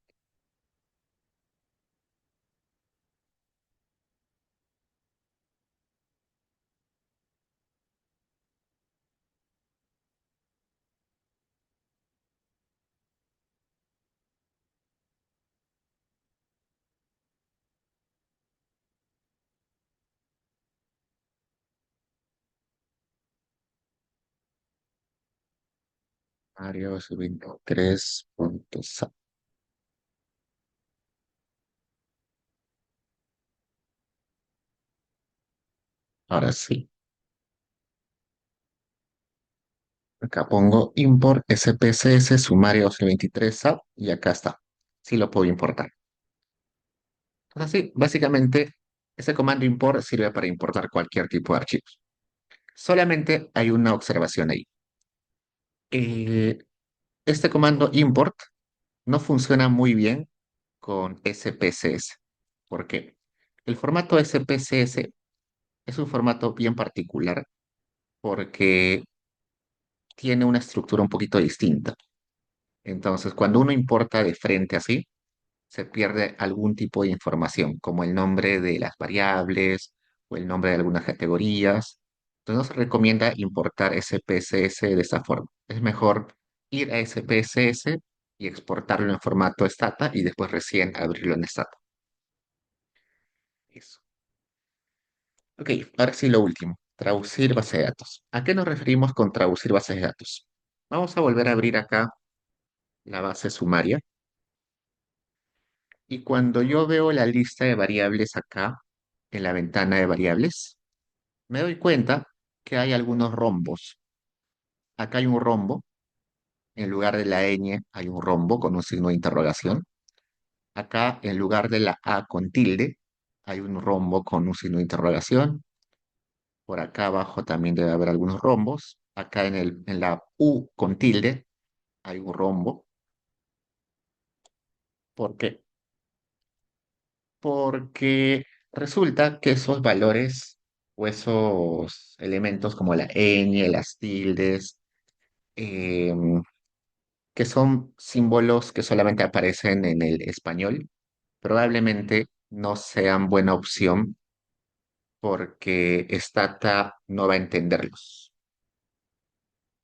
Mario 23.sa. Ahora sí. Acá pongo import SPSS sumario 23 y acá está. Sí lo puedo importar. Entonces, sí, básicamente, este comando import sirve para importar cualquier tipo de archivos. Solamente hay una observación ahí. Eh, este comando import no funciona muy bien con SPSS. ¿Por qué? El formato SPSS es un formato bien particular porque tiene una estructura un poquito distinta. Entonces, cuando uno importa de frente así, se pierde algún tipo de información, como el nombre de las variables o el nombre de algunas categorías. Entonces no se recomienda importar SPSS de esta forma. Es mejor ir a SPSS y exportarlo en formato Stata y después recién abrirlo en Stata. Eso. Ok, ahora sí lo último. Traducir base de datos. ¿A qué nos referimos con traducir bases de datos? Vamos a volver a abrir acá la base sumaria. Y cuando yo veo la lista de variables acá, en la ventana de variables, me doy cuenta que hay algunos rombos. Acá hay un rombo, en lugar de la ñ hay un rombo con un signo de interrogación. Acá, en lugar de la A con tilde, hay un rombo con un signo de interrogación. Por acá abajo también debe haber algunos rombos. Acá en la U con tilde hay un rombo. ¿Por qué? Porque resulta que esos valores o esos elementos como la ñ, las tildes, em, que son símbolos que solamente aparecen en el español, probablemente no sean buena opción porque Stata no va a entenderlos.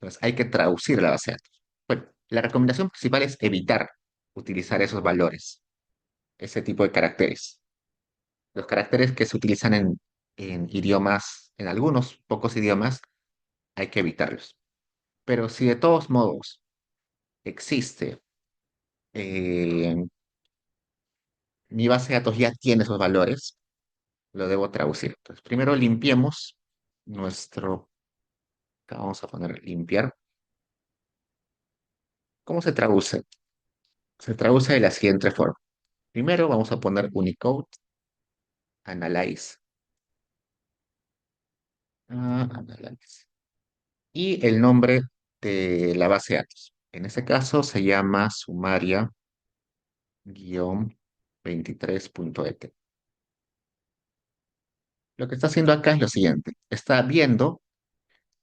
Entonces hay que traducir la base de datos. Bueno, la recomendación principal es evitar utilizar esos valores, ese tipo de caracteres. Los caracteres que se utilizan en idiomas, en algunos pocos idiomas, hay que evitarlos. Pero si de todos modos existe, eh, mi base de datos ya tiene esos valores, lo debo traducir. Entonces, primero limpiemos nuestro, acá vamos a poner limpiar. ¿Cómo se traduce? Se traduce de la siguiente forma. Primero vamos a poner Unicode, Analyze, Analyze. Y el nombre de la base de datos. En este caso se llama sumaria-23.et. Lo que está haciendo acá es lo siguiente. Está viendo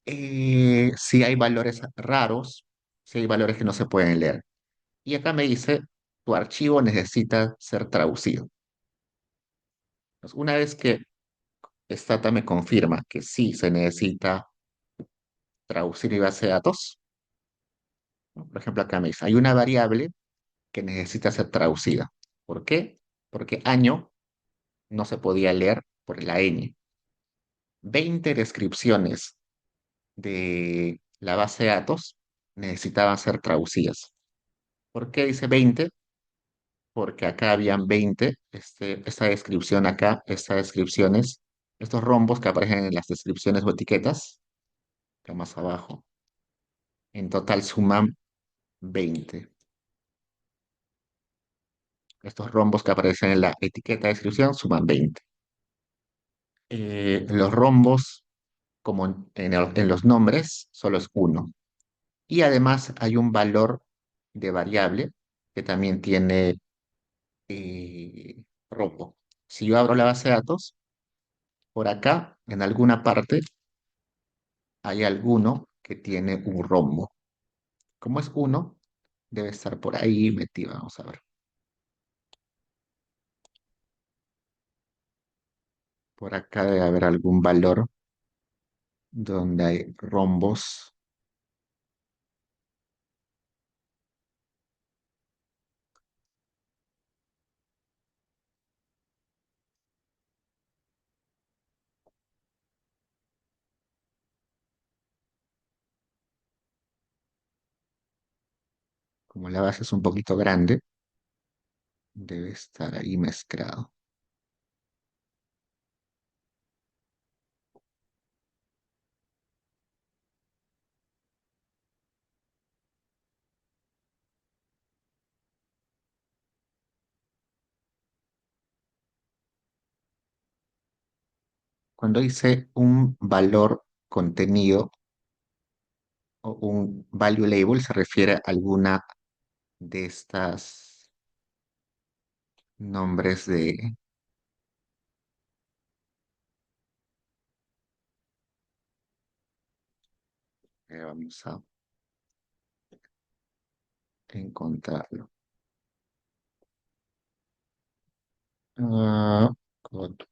si hay valores raros, si hay valores que no se pueden leer. Y acá me dice, tu archivo necesita ser traducido. Entonces, una vez que Stata me confirma que sí se necesita traducir mi base de datos, ¿no? Por ejemplo, acá me dice, hay una variable que necesita ser traducida. ¿Por qué? Porque año no se podía leer por la ñ. 20 descripciones de la base de datos necesitaban ser traducidas. ¿Por qué dice 20? Porque acá habían 20, esta descripción acá, estas descripciones, estos rombos que aparecen en las descripciones o etiquetas, acá más abajo, en total suman 20. Estos rombos que aparecen en la etiqueta de descripción suman 20. Los rombos, como en los nombres, solo es uno. Y además hay un valor de variable que también tiene rombo. Si yo abro la base de datos, por acá, en alguna parte, hay alguno que tiene un rombo. Como es uno, debe estar por ahí metido. Vamos a ver. Por acá debe haber algún valor donde hay rombos. Como la base es un poquito grande, debe estar ahí mezclado. Cuando dice un valor contenido o un value label, se refiere a alguna de estas nombres de... vamos a encontrarlo. Ah, code.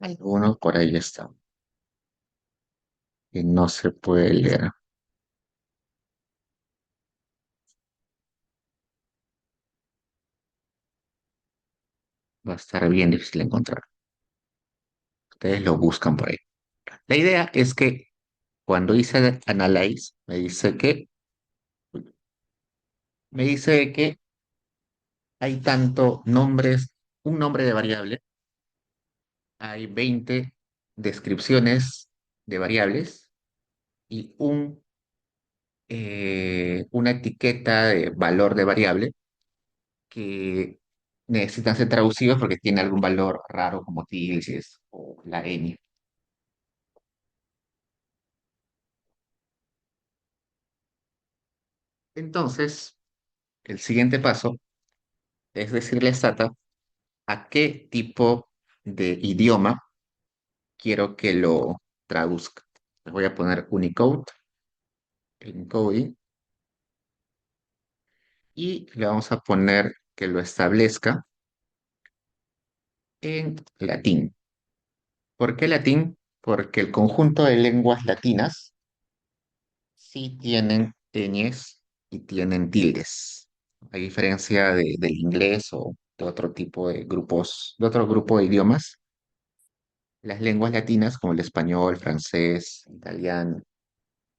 Alguno por ahí está, que no se puede leer. Va a estar bien difícil encontrar. Ustedes lo buscan por ahí. La idea es que cuando hice Analyze, me dice que hay tanto nombres, un nombre de variable, hay 20 descripciones de variables y una etiqueta de valor de variable que necesitan ser traducidos porque tiene algún valor raro como tildes o la ñ. Entonces, el siguiente paso es decirle a Stata a qué tipo de idioma quiero que lo traduzca. Le voy a poner Unicode, encoding, y le vamos a poner que lo establezca en latín. ¿Por qué latín? Porque el conjunto de lenguas latinas sí tienen ñes y tienen tildes, a diferencia del inglés o de otro tipo de grupos, de otro grupo de idiomas. Las lenguas latinas, como el español, francés, italiano,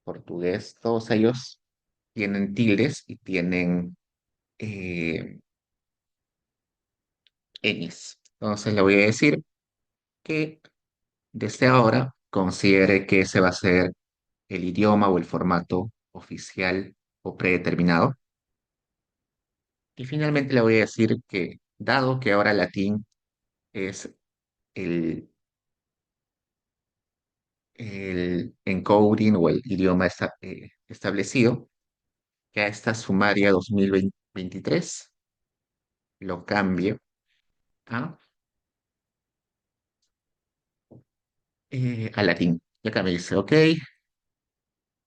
portugués, todos ellos tienen tildes y tienen eh, ñes. Entonces le voy a decir que desde ahora considere que ese va a ser el idioma o el formato oficial o predeterminado. Y finalmente le voy a decir que, dado que ahora latín es el, el encoding o el idioma establecido, que a esta sumaria 2023 lo cambie a latín. Y acá me dice, ok,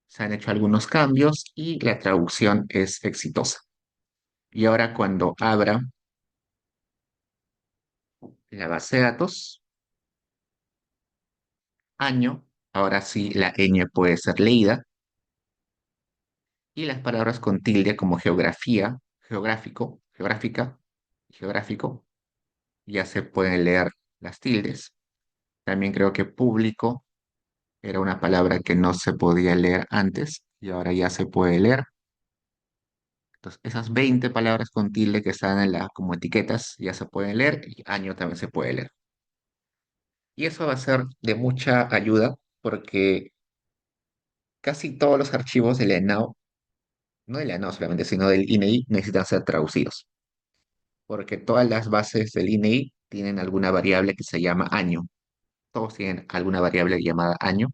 se han hecho algunos cambios y la traducción es exitosa. Y ahora cuando abra la base de datos, año, ahora sí la ñ puede ser leída y las palabras con tilde como geografía, geográfico, geográfica, geográfico, ya se pueden leer las tildes. También creo que público era una palabra que no se podía leer antes y ahora ya se puede leer. Entonces, esas 20 palabras con tilde que están como etiquetas ya se pueden leer y año también se puede leer. Y eso va a ser de mucha ayuda porque casi todos los archivos de la ENAO, no de la ENAO solamente, sino del INEI, necesitan ser traducidos. Porque todas las bases del INEI tienen alguna variable que se llama año. Todos tienen alguna variable llamada año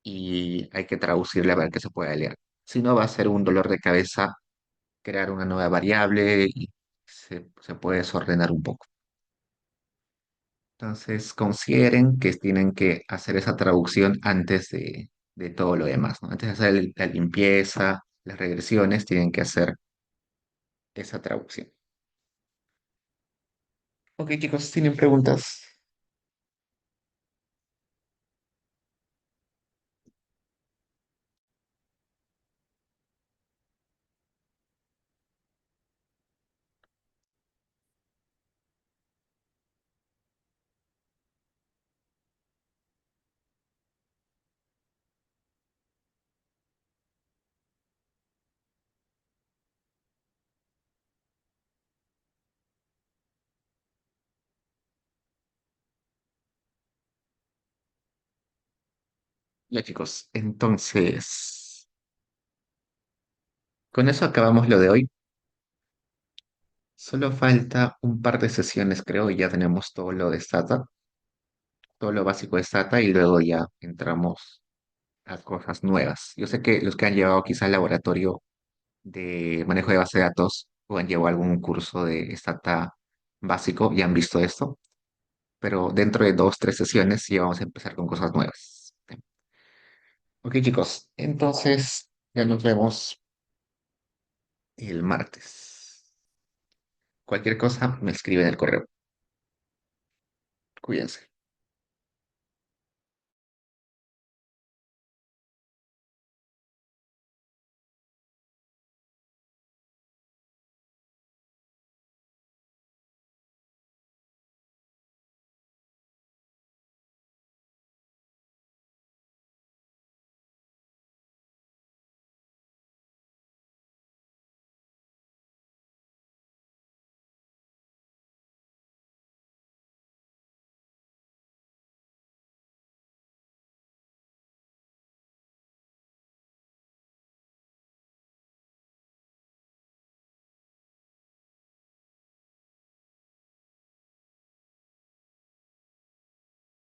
y hay que traducirla para que se pueda leer. Si no, va a ser un dolor de cabeza crear una nueva variable y se puede desordenar un poco. Entonces, consideren que tienen que hacer esa traducción antes de todo lo demás, ¿no? Antes de hacer la limpieza, las regresiones, tienen que hacer esa traducción. Ok, chicos, ¿tienen preguntas? Ya, chicos, entonces, con eso acabamos lo de hoy. Solo falta un par de sesiones, creo, y ya tenemos todo lo de Stata, todo lo básico de Stata, y luego ya entramos a cosas nuevas. Yo sé que los que han llevado quizá al laboratorio de manejo de base de datos o han llevado algún curso de Stata básico y han visto esto, pero dentro de 2, 3 sesiones ya vamos a empezar con cosas nuevas. Ok, chicos, entonces ya nos vemos el martes. Cualquier cosa me escribe en el correo. Cuídense.